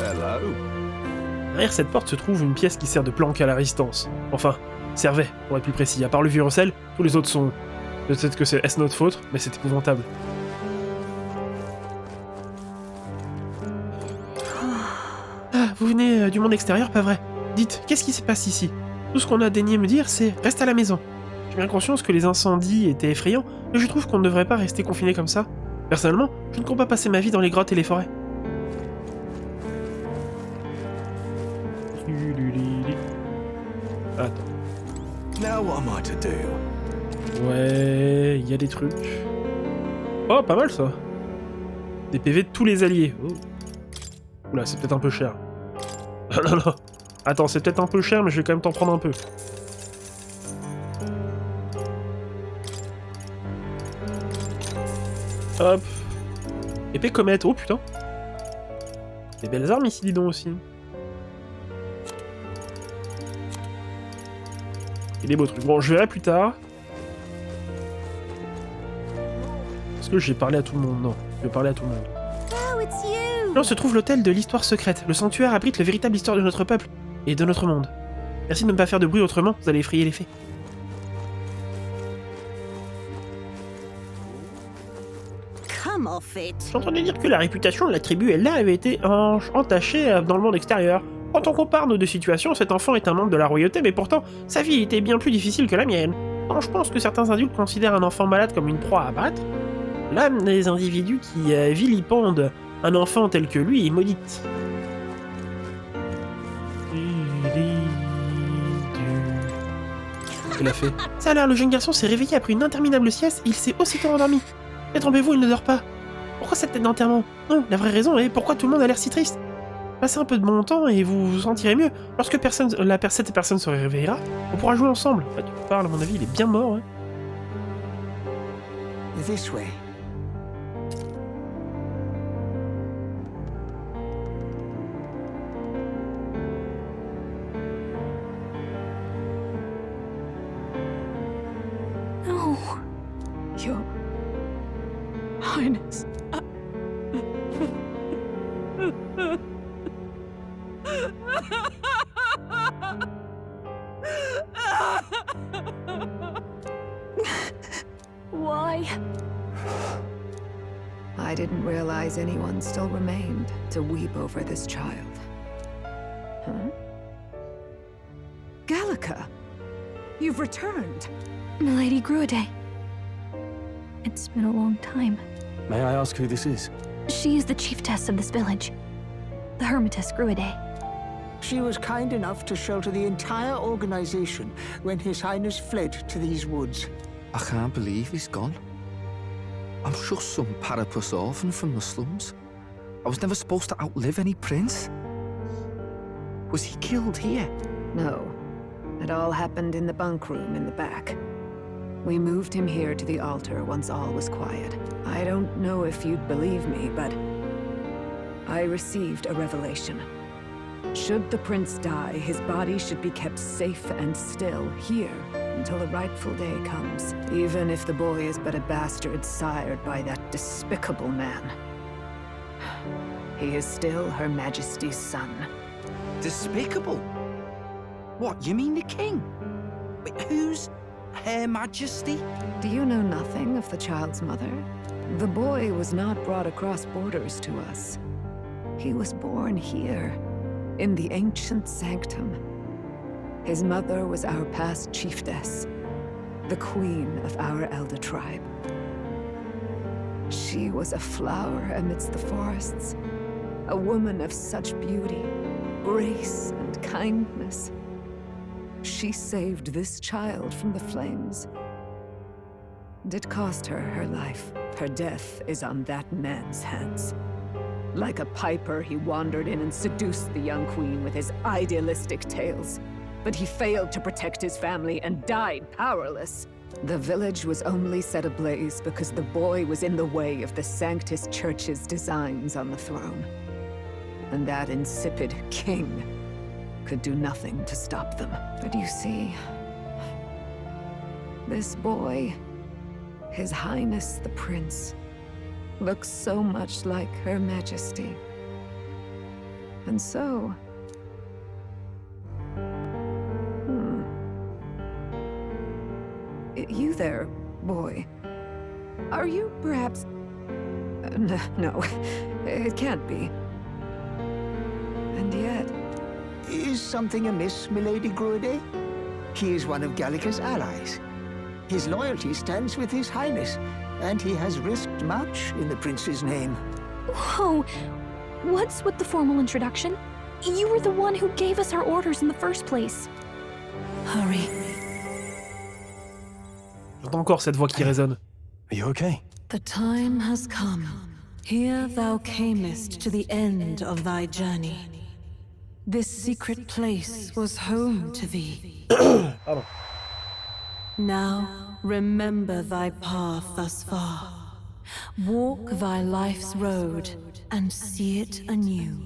Hello. Derrière cette porte se trouve une pièce qui sert de planque à la résistance. Enfin, servait, pour être plus précis. À part le vieux Rossel, tous les autres sont... Peut-être que c'est notre faute, mais c'est épouvantable. Vous venez du monde extérieur, pas vrai? Dites, qu'est-ce qui se passe ici? Tout ce qu'on a daigné me dire, c'est « reste à la maison ». J'ai bien conscience que les incendies étaient effrayants, mais je trouve qu'on ne devrait pas rester confiné comme ça. Personnellement, je ne compte pas passer ma vie dans les grottes et les forêts. Attends. Now what am I to do? Ouais, il y a des trucs. Oh, pas mal ça. Des PV de tous les alliés. Oh. Oula, c'est peut-être un peu cher. Non. Attends, c'est peut-être un peu cher, mais je vais quand même t'en prendre un peu. Hop. Épée comète. Oh putain. Des belles armes ici, dis donc aussi. Et des beaux trucs. Bon, je verrai plus tard. Est-ce que j'ai parlé à tout le monde? Non, je vais parler à tout le monde. Là se trouve l'hôtel de l'histoire secrète. Le sanctuaire abrite la véritable histoire de notre peuple et de notre monde. Merci de ne pas faire de bruit, autrement vous allez effrayer les fées. J'entendais dire que la réputation de la tribu Ella avait été entachée dans le monde extérieur. Quand on compare nos deux situations, cet enfant est un membre de la royauté, mais pourtant, sa vie était bien plus difficile que la mienne. Quand je pense que certains adultes considèrent un enfant malade comme une proie à abattre, l'âme des individus qui vilipendent un enfant tel que lui est maudite. Il a fait. Ça a l'air, le jeune garçon s'est réveillé après une interminable sieste et il s'est aussitôt endormi. Détrompez-vous, il ne dort pas. Pourquoi cette tête d'enterrement? Non, la vraie raison est pourquoi tout le monde a l'air si triste. Passez un peu de bon temps et vous vous sentirez mieux. Lorsque cette personne se réveillera, on pourra jouer ensemble. Bah, tu parles, à mon avis, il est bien mort. Hein. This way. No. Your Highness. Why? I didn't realize anyone still remained to weep over this child. Huh? Gallica! You've returned! Milady Gruide. It's been a long time. May I ask who this is? She is the chiefess of this village. The Hermitess Gruide. She was kind enough to shelter the entire organization when His Highness fled to these woods. I can't believe he's gone. I'm just some parapus orphan from the slums. I was never supposed to outlive any prince. Was he killed here? No. It all happened in the bunk room in the back. We moved him here to the altar once all was quiet. I don't know if you'd believe me, but I received a revelation. Should the prince die, his body should be kept safe and still here until the rightful day comes, even if the boy is but a bastard sired by that despicable man. He is still Her Majesty's son. Despicable? What, you mean the king? Wait, who's Her Majesty? Do you know nothing of the child's mother? The boy was not brought across borders to us. He was born here, in the ancient sanctum. His mother was our past chiefess, the queen of our elder tribe. She was a flower amidst the forests, a woman of such beauty, grace, and kindness. She saved this child from the flames. And it cost her her life. Her death is on that man's hands. Like a piper, he wandered in and seduced the young queen with his idealistic tales. But he failed to protect his family and died powerless. The village was only set ablaze because the boy was in the way of the Sanctus Church's designs on the throne. And that insipid king could do nothing to stop them. But you see, this boy, His Highness the Prince, looks so much like Her Majesty. And so... You there, boy. Are you perhaps... no, it can't be. And yet... Is something amiss, Milady Gruide? He is one of Gallica's allies. His loyalty stands with His Highness, and he has risked much in the prince's name. Whoa! What's with the formal introduction? You were the one who gave us our orders in the first place. Hurry. J'entends encore cette voix qui résonne. Are you okay? The time has come. Here thou camest to the end of thy journey. This secret place was home to thee. Pardon. Now remember thy path thus far. Walk thy life's road and see it anew.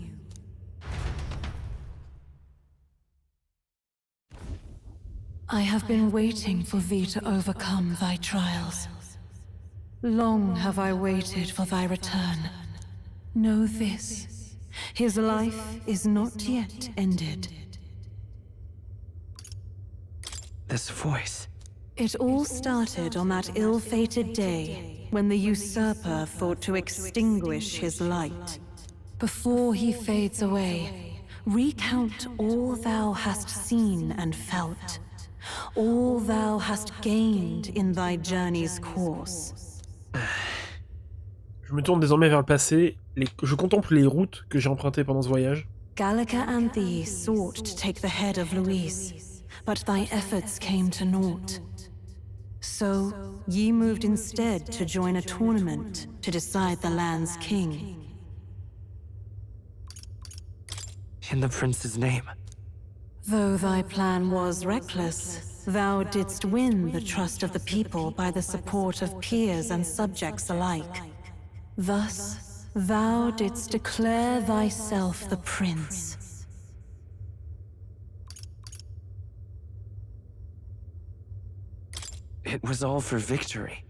I have been waiting for thee to overcome thy trials. Long have I waited for thy return. Know this, his life is not yet ended. This voice. It all started on that ill-fated day when the usurper thought to extinguish his light. Before he fades away, recount all thou hast seen and felt. All thou hast gained in thy journey's course. Je me tourne désormais vers le passé, je contemple les routes que j'ai empruntées pendant ce voyage. Gallica and thee sought to take the head of Louise, but thy efforts came to naught. So, ye moved instead to join a tournament to decide the land's king. In the prince's name. Though thy plan was reckless, thou didst win the trust of the people by the support of peers and subjects alike. Thus, thou didst declare thyself the prince. It was all for victory.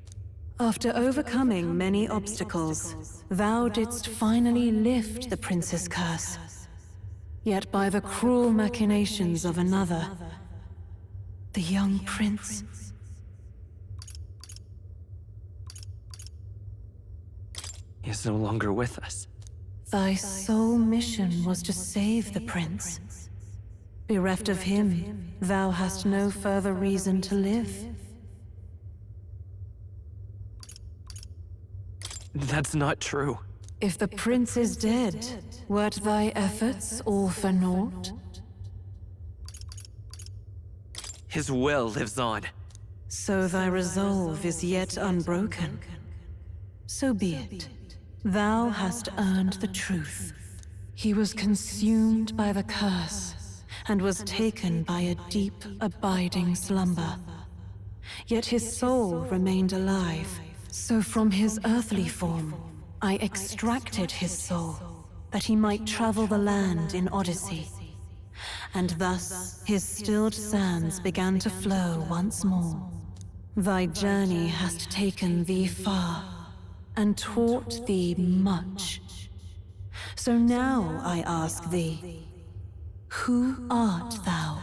After overcoming many obstacles, thou didst finally lift the prince's curse. Yet by the cruel machinations of another, the young prince... He is no longer with us. Thy sole mission was to save the prince. Bereft of him, thou hast no further reason to live. That's not true. If the prince is dead, wert thy efforts all for naught? His will lives on. So thy resolve is yet unbroken. So be it. Thou hast earned the truth. He was consumed by the curse, and was taken by a deep, abiding slumber. Yet his soul remained alive, so from his earthly form, I extracted his soul, that he might travel the land in Odyssey. And thus his stilled sands began to flow once more. Thy journey hast taken thee far, and taught thee much. So now I ask thee, who art thou?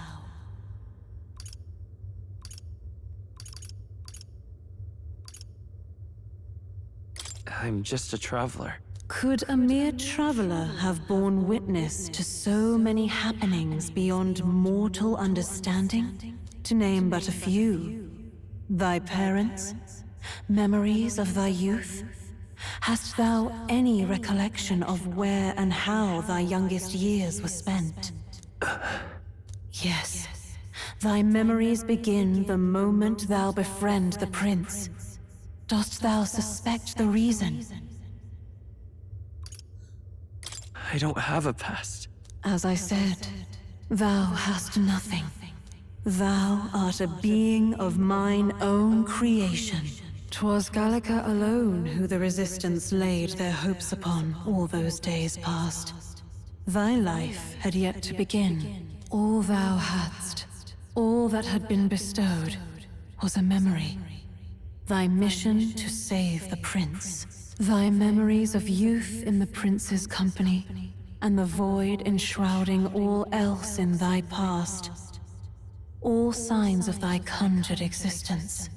I'm just a traveler. Could a mere traveler have borne witness to so many happenings beyond mortal understanding? To name but a few. Thy parents? Memories of thy youth? Hast thou any recollection of where and how thy youngest years were spent? Yes. Thy memories begin the moment thou befriend the prince. Dost thou suspect the reason? I don't have a past. As I said, thou hast nothing. Thou art a being of mine own creation. 'Twas Gallica alone who the Resistance laid their hopes upon all those days past. Thy life had yet to begin. All thou hadst, all that had been bestowed, was a memory. Thy mission to save the prince. Thy memories of youth in the prince's company, and the void enshrouding all else in thy past. All signs of thy conjured existence.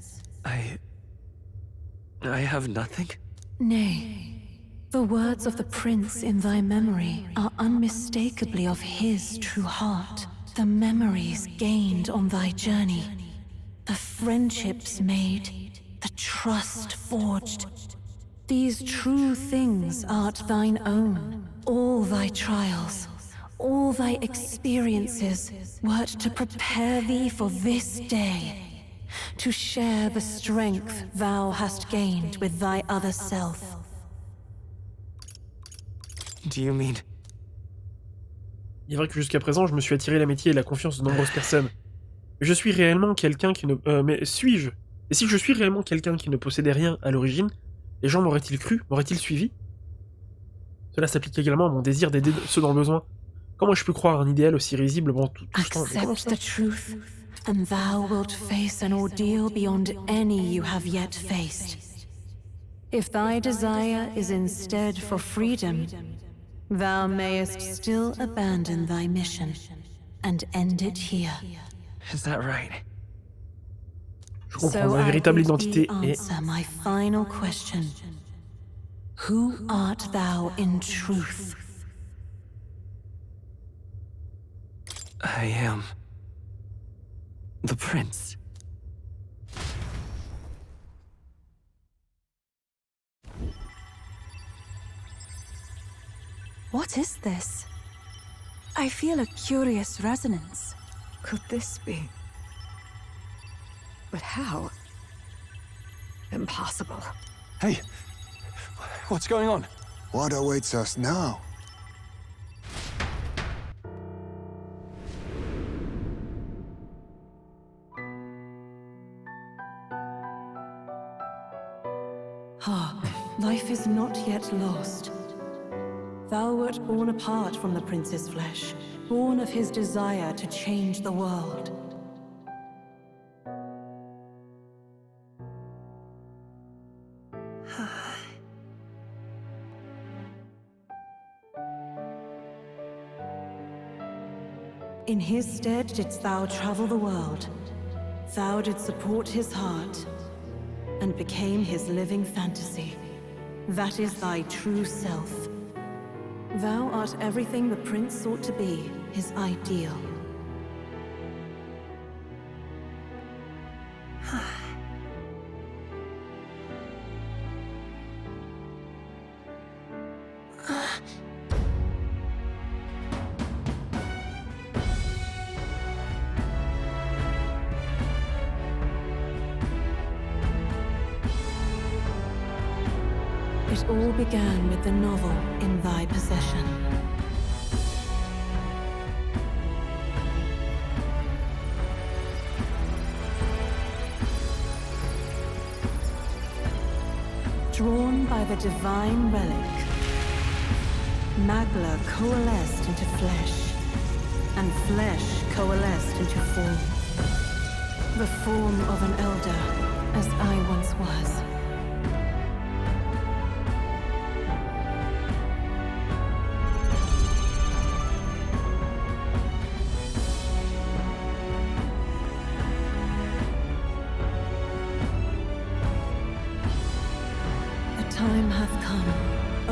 I have nothing? Nay. The words of the prince in thy memory are unmistakably of his true heart. The memories gained on thy journey. The friendships made. The trust forged. These true things art thine own. All thy trials, all thy experiences wert to prepare thee for this day. To share the strength thou hast gained with thy other self. Do you mean? Il est vrai que jusqu'à présent, je me suis attiré l'amitié et la confiance de nombreuses personnes. Je suis réellement quelqu'un qui ne... mais suis-je? Et si je suis réellement quelqu'un qui ne possédait rien à l'origine, les gens m'auraient-ils cru? M'auraient-ils suivi? Cela s'applique également à mon désir d'aider ceux dans le besoin. Comment je peux croire un idéal aussi risible pendant tout ce temps? Accept the truth, and thou wilt face an ordeal beyond any you have yet faced. If thy desire is instead for freedom, thou mayest still abandon thy mission and end it here. Is that right? Je comprends, ma véritable identité est... Answer my final question. Who art thou in truth? I am... the prince. What is this? I feel a curious resonance. Could this be? But how? Impossible. Hey! What's going on? What awaits us now? Hark, life is not yet lost. Thou wert born apart from the prince's flesh, born of his desire to change the world. In his stead didst thou travel the world. Thou didst support his heart, and became his living fantasy. That is thy true self. Thou art everything the prince sought to be, his ideal. It all began with the novel in thy possession. Drawn by the divine relic, Magla coalesced into flesh, and flesh coalesced into form. The form of an elder, as I once was. Time hath come.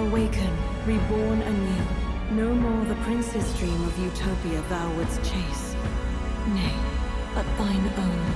Awaken, reborn anew. No more the prince's dream of utopia thou wouldst chase. Nay, but thine own.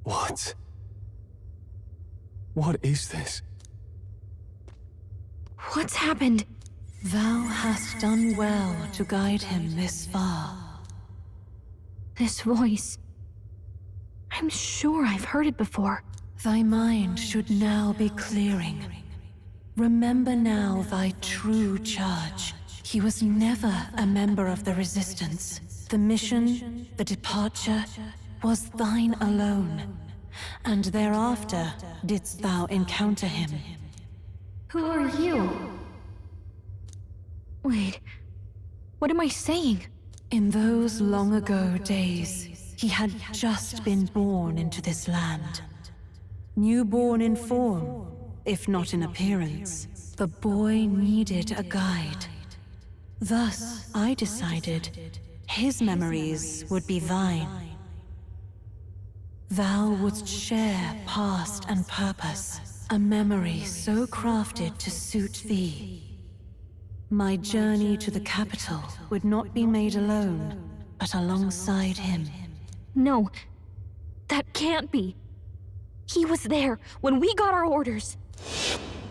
What? What is this? What's happened? Thou hast done well to guide him this far. This voice. I'm sure I've heard it before. Thy mind should now be clearing. Remember now thy true charge. He was never a member of the Resistance. The mission, the departure, was thine alone. And thereafter didst thou encounter him. Who are you? Wait, what am I saying? In those long ago days, he had just been born into this land. Newborn in form, if not in appearance, the boy needed a guide. Thus, I decided his memories would be thine. Thou wouldst share past and purpose, a memory so crafted to suit thee. My journey to the capital would not be made alone, but alongside him. No, that can't be. He was there when we got our orders.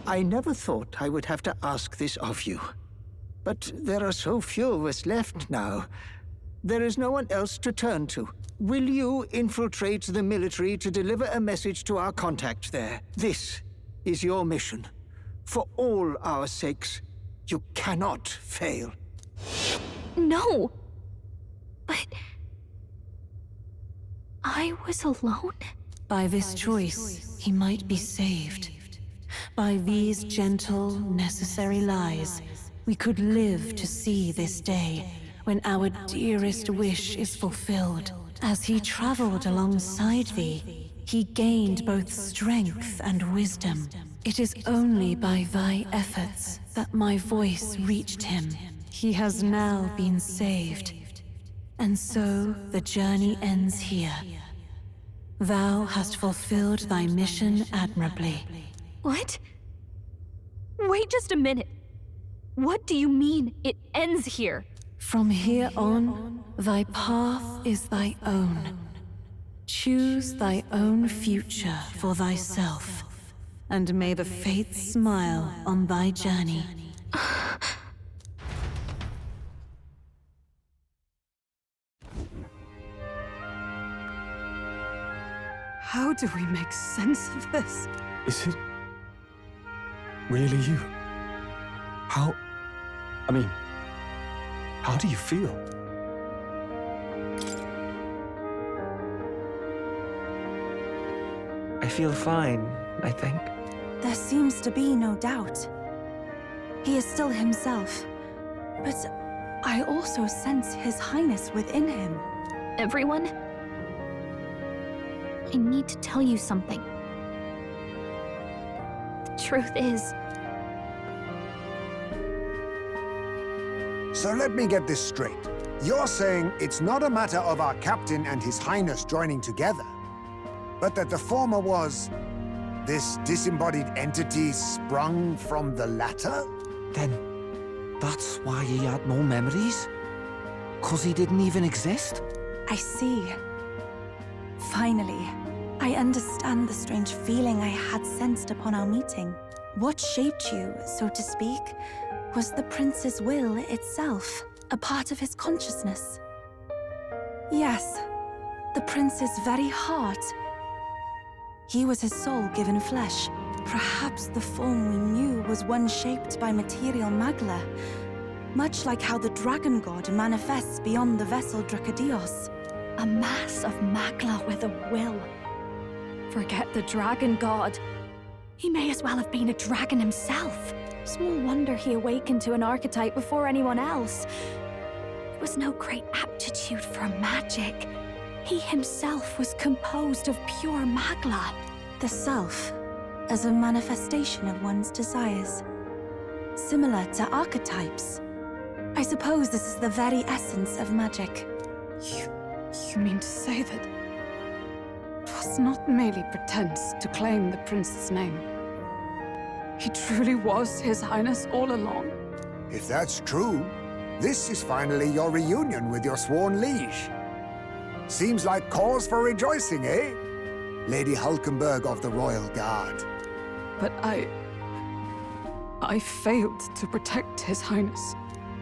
I never thought I would have to ask this of you. But there are so few of us left now. There is no one else to turn to. Will you infiltrate the military to deliver a message to our contact there? This is your mission. For all our sakes, you cannot fail. No! But... I was alone? By this choice, he might be saved. By these gentle, necessary lies, we could live to see this day, when our dearest wish is fulfilled. As he traveled alongside thee, he gained both strength and wisdom. It is only by thy efforts that my voice reached him. He has now been saved. And so the journey ends here. Thou hast fulfilled thy mission admirably. What? Wait just a minute. What do you mean, it ends here? From here on, thy path is thy own. Choose thy own future for thyself, and may the fates smile on thy journey. How do we make sense of this? Is it really you? How do you feel? I feel fine, I think. There seems to be no doubt. He is still himself, but I also sense His Highness within him. Everyone, I need to tell you something. The truth is, So let me get this straight. You're saying it's not a matter of our captain and His Highness joining together, but that the former was this disembodied entity sprung from the latter? Then that's why he had no memories? 'Cause he didn't even exist? I see. Finally, I understand the strange feeling I had sensed upon our meeting. What shaped you, so to speak, was the prince's will itself, a part of his consciousness. Yes, the prince's very heart. He was his soul given flesh. Perhaps the form we knew was one shaped by material magla, much like how the dragon god manifests beyond the vessel Dracadios. A mass of magla with a will. Forget the dragon god. He may as well have been a dragon himself. Small wonder he awakened to an archetype before anyone else. It was no great aptitude for magic. He himself was composed of pure magla. The self, as a manifestation of one's desires. Similar to archetypes. I suppose this is the very essence of magic. You mean to say that it was not merely pretense to claim the prince's name? He truly was His Highness all along? If that's true, this is finally your reunion with your sworn liege. Seems like cause for rejoicing, eh? Lady Hulkenberg of the Royal Guard. But I failed to protect His Highness.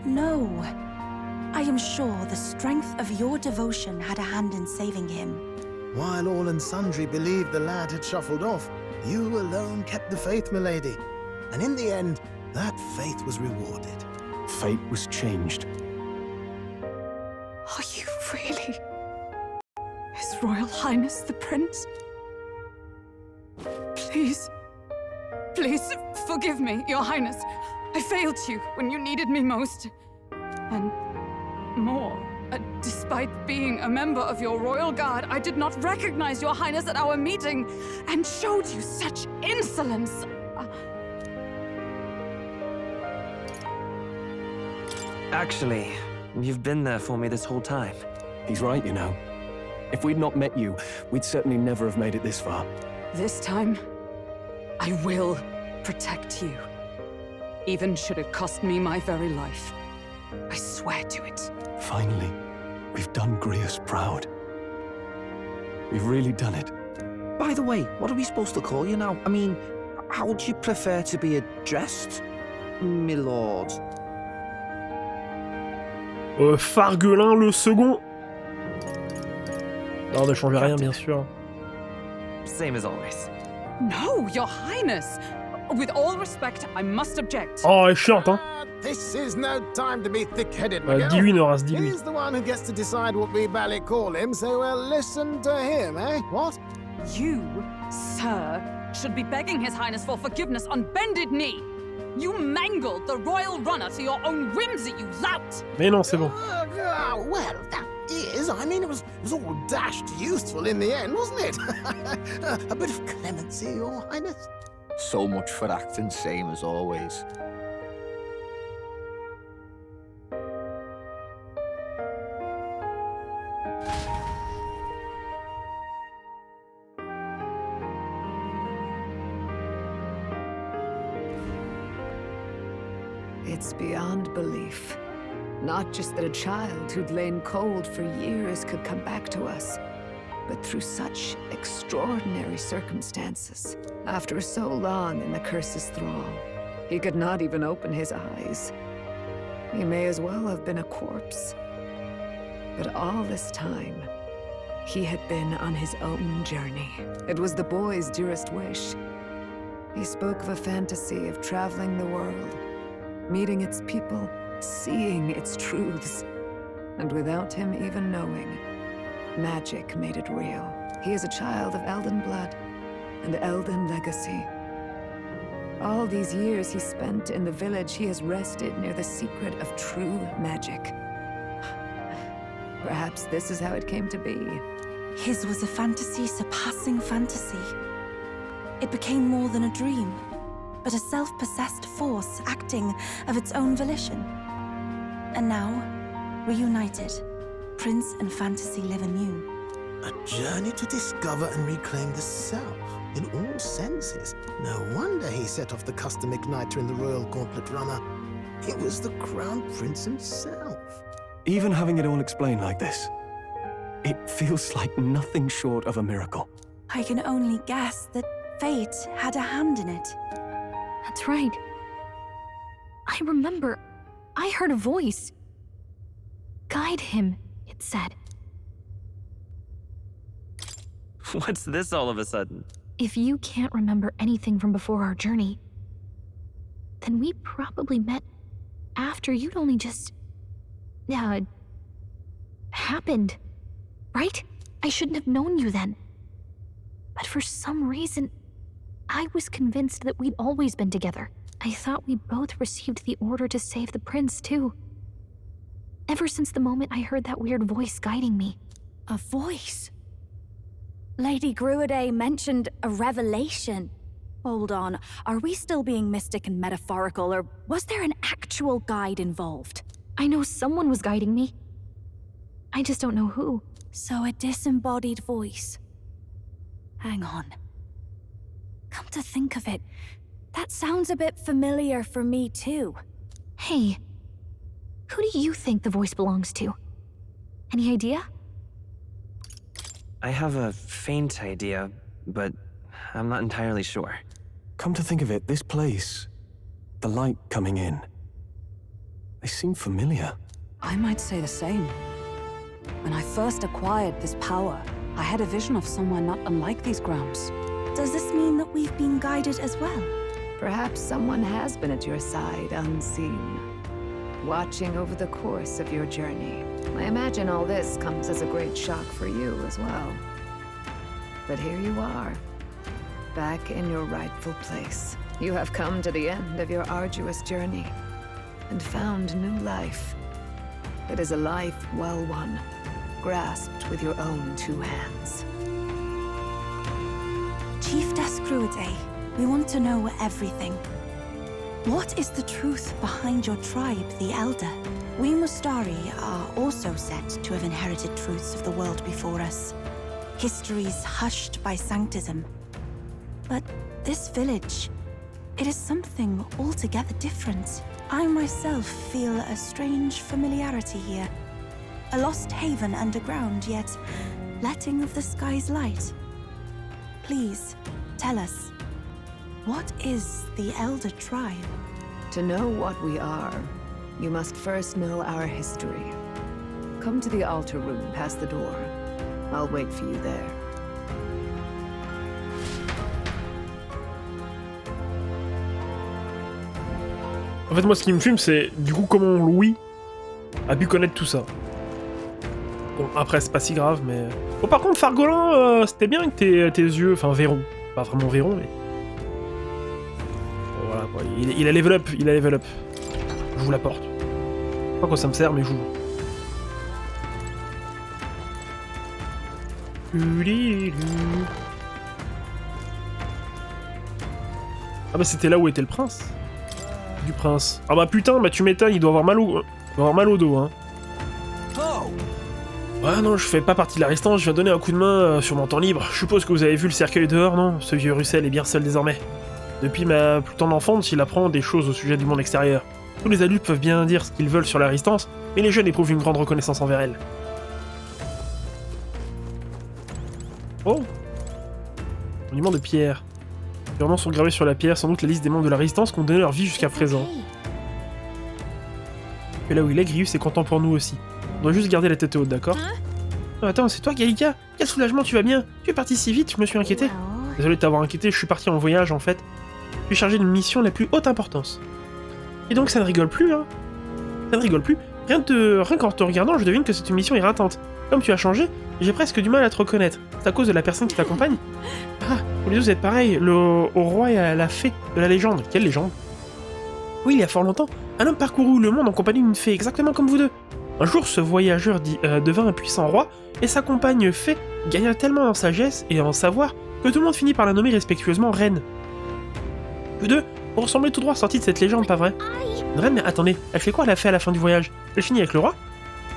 No. I am sure the strength of your devotion had a hand in saving him. While all and sundry believed the lad had shuffled off, you alone kept the faith, milady. And in the end, that faith was rewarded. Fate was changed. Are you really His Royal Highness the Prince? Please, please forgive me, Your Highness. I failed you when you needed me most. And more, despite being a member of your Royal Guard, I did not recognize Your Highness at our meeting and showed you such insolence. Actually, you've been there for me this whole time. He's right, you know. If we'd not met you, we'd certainly never have made it this far. This time, I will protect you. Even should it cost me my very life. I swear to it. Finally, we've done Grius proud. We've really done it. By the way, what are we supposed to call you now? I mean, how would you prefer to be addressed, my lord? Farguelin le second. Non, ne change rien, bien sûr. Same as always. No, Your Highness! With all respect, I must object. Oh, elle est chiante, hein. This is no time to be thick-headed, Miguel. Dis-lui, Noras, dis-lui. He's the one who gets to decide what we ballet call him, so we'll listen to him, eh? What? You, sir, should be begging His Highness for forgiveness on bended knee. You mangled the royal runner to your own whimsy, you lout! Mais non, c'est bon. Well, that is, I mean, it was all dashed useful in the end, wasn't it? A bit of clemency, Your Highness. So much for acting same as always. It's beyond belief. Not just that a child who'd lain cold for years could come back to us, but through such extraordinary circumstances. After so long in the curse's thrall, he could not even open his eyes. He may as well have been a corpse. But all this time, he had been on his own journey. It was the boy's dearest wish. He spoke of a fantasy of traveling the world, meeting its people, seeing its truths. And without him even knowing, magic made it real. He is a child of Elden blood, and elden legacy. All these years he spent in the village, he has rested near the secret of true magic. Perhaps this is how it came to be. His was a fantasy surpassing fantasy. It became more than a dream, but a self-possessed force acting of its own volition. And now, reunited, Prince and fantasy live anew. A journey to discover and reclaim the self, in all senses. No wonder he set off the custom igniter in the Royal Gauntlet Runner. It was the Crown Prince himself. Even having it all explained like this, it feels like nothing short of a miracle. I can only guess that fate had a hand in it. That's right. I remember. I heard a voice. Guide him, it said. What's this all of a sudden? If you can't remember anything from before our journey, then we probably met after you'd only just... happened, right? I shouldn't have known you then. But for some reason, I was convinced that we'd always been together. I thought we both received the order to save the prince, too. Ever since the moment I heard that weird voice guiding me. A voice? Lady Gruiday mentioned a revelation. Hold on, are we still being mystic and metaphorical, or was there an actual guide involved? I know someone was guiding me. I just don't know who. So a disembodied voice. Hang on. Come to think of it, that sounds a bit familiar for me too. Hey, who do you think the voice belongs to? Any idea? I have a faint idea, but I'm not entirely sure. Come to think of it, this place, the light coming in, they seem familiar. I might say the same. When I first acquired this power, I had a vision of someone not unlike these grounds. Does this mean that we've been guided as well? Perhaps someone has been at your side unseen, watching over the course of your journey. I imagine all this comes as a great shock for you as well. But here you are, back in your rightful place. You have come to the end of your arduous journey and found new life. It is a life well won, grasped with your own two hands. Chiefess Gruiday, we want to know everything. What is the truth behind your tribe, the Elder? We Mustari are also said to have inherited truths of the world before us. Histories hushed by sanctism. But this village, it is something altogether different. I myself feel a strange familiarity here. A lost haven underground, yet letting of the sky's light. Please, tell us, what is the Elder Tribe? To know what we are, you must first know our history. Come to the altar room past the door. I'll wait for you there. En fait, moi, ce qui me fume, c'est du coup comment Louis a pu connaître tout ça. Bon, après, c'est pas si grave, mais... Bon, par contre, Fargolin, c'était bien que tes yeux... Enfin, verront. Pas vraiment verront, mais... Bon, voilà, quoi. Il a level up, il a level up. Je vous la porte. Je sais pas à quoi ça me sert, mais je vous... Ah bah, c'était là où était le prince. Du prince. Ah bah putain, bah tu m'étonnes, il doit avoir mal au dos, hein. Ouais, non, je fais pas partie de la résistance, je viens donner un coup de main sur mon temps libre. Je suppose que vous avez vu le cercueil dehors, non? Ce vieux Russell est bien seul désormais. Depuis ma plus tendre enfance, il apprend des choses au sujet du monde extérieur. Tous les adultes peuvent bien dire ce qu'ils veulent sur la résistance, mais les jeunes éprouvent une grande reconnaissance envers elle. Oh! Monument de pierre. Les noms sont gravés sur la pierre, sans doute la liste des membres de la résistance qui ont donné leur vie jusqu'à présent. Et là où il est, Grius est content pour nous aussi. On doit juste garder la tête haute, d'accord? Oh, attends, c'est toi, Gallica? Quel soulagement, tu vas bien? Tu es parti si vite, je me suis inquiété. Désolé de t'avoir inquiété, je suis parti en voyage en fait. Je suis chargé d'une mission de la plus haute importance. Et donc ça ne rigole plus, hein? Ça ne rigole plus. Rien qu'en te regardant, je devine que c'est une mission éreintante. Comme tu as changé, j'ai presque du mal à te reconnaître. C'est à cause de la personne qui t'accompagne? Ah, vous les deux êtes pareils, au roi et à la fée de la légende. Quelle légende? Oui, il y a fort longtemps, un homme parcourut le monde en compagnie d'une fée, exactement comme vous deux. Un jour, ce voyageur devint un puissant roi, et sa compagne fée gagna tellement en sagesse et en savoir que tout le monde finit par la nommer respectueusement reine. Vous deux, vous ressemblez tout droit sortis de cette légende, pas vrai? Une reine, mais attendez, elle fait quoi la fée à la fin du voyage? Elle finit avec le roi?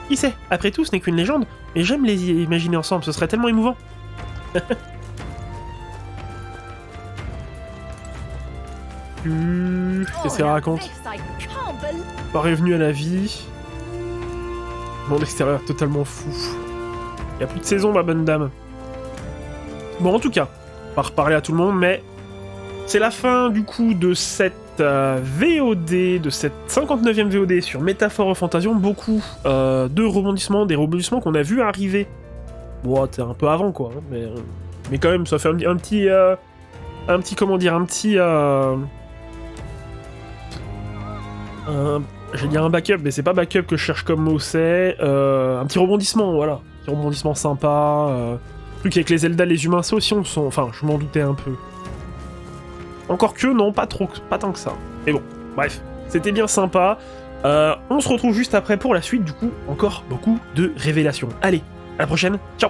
Qui sait? Après tout, ce n'est qu'une légende, mais j'aime les imaginer ensemble, ce serait tellement émouvant. Qu'est-ce qu'elle raconte? Pas revenu à la vie. Monde extérieur totalement fou. Y a plus de saison, ma bonne dame. Bon, en tout cas, pas reparler à tout le monde, mais c'est la fin du coup de cette VOD, de cette 59e VOD sur Métaphore ReFantazio. Beaucoup de rebondissements, des rebondissements qu'on a vu arriver. Bon, c'est un peu avant quoi, hein, mais quand même, ça fait un petit comment dire, je vais dire un backup, mais c'est pas backup que je cherche comme mot, c'est un petit rebondissement, voilà. Un petit rebondissement sympa. Truc avec les Zelda, les humains, ça aussi on sent. Enfin, je m'en doutais un peu. Encore que, non, pas tant que ça. Mais bon, bref, c'était bien sympa. On se retrouve juste après pour la suite, du coup, encore beaucoup de révélations. Allez, à la prochaine, ciao!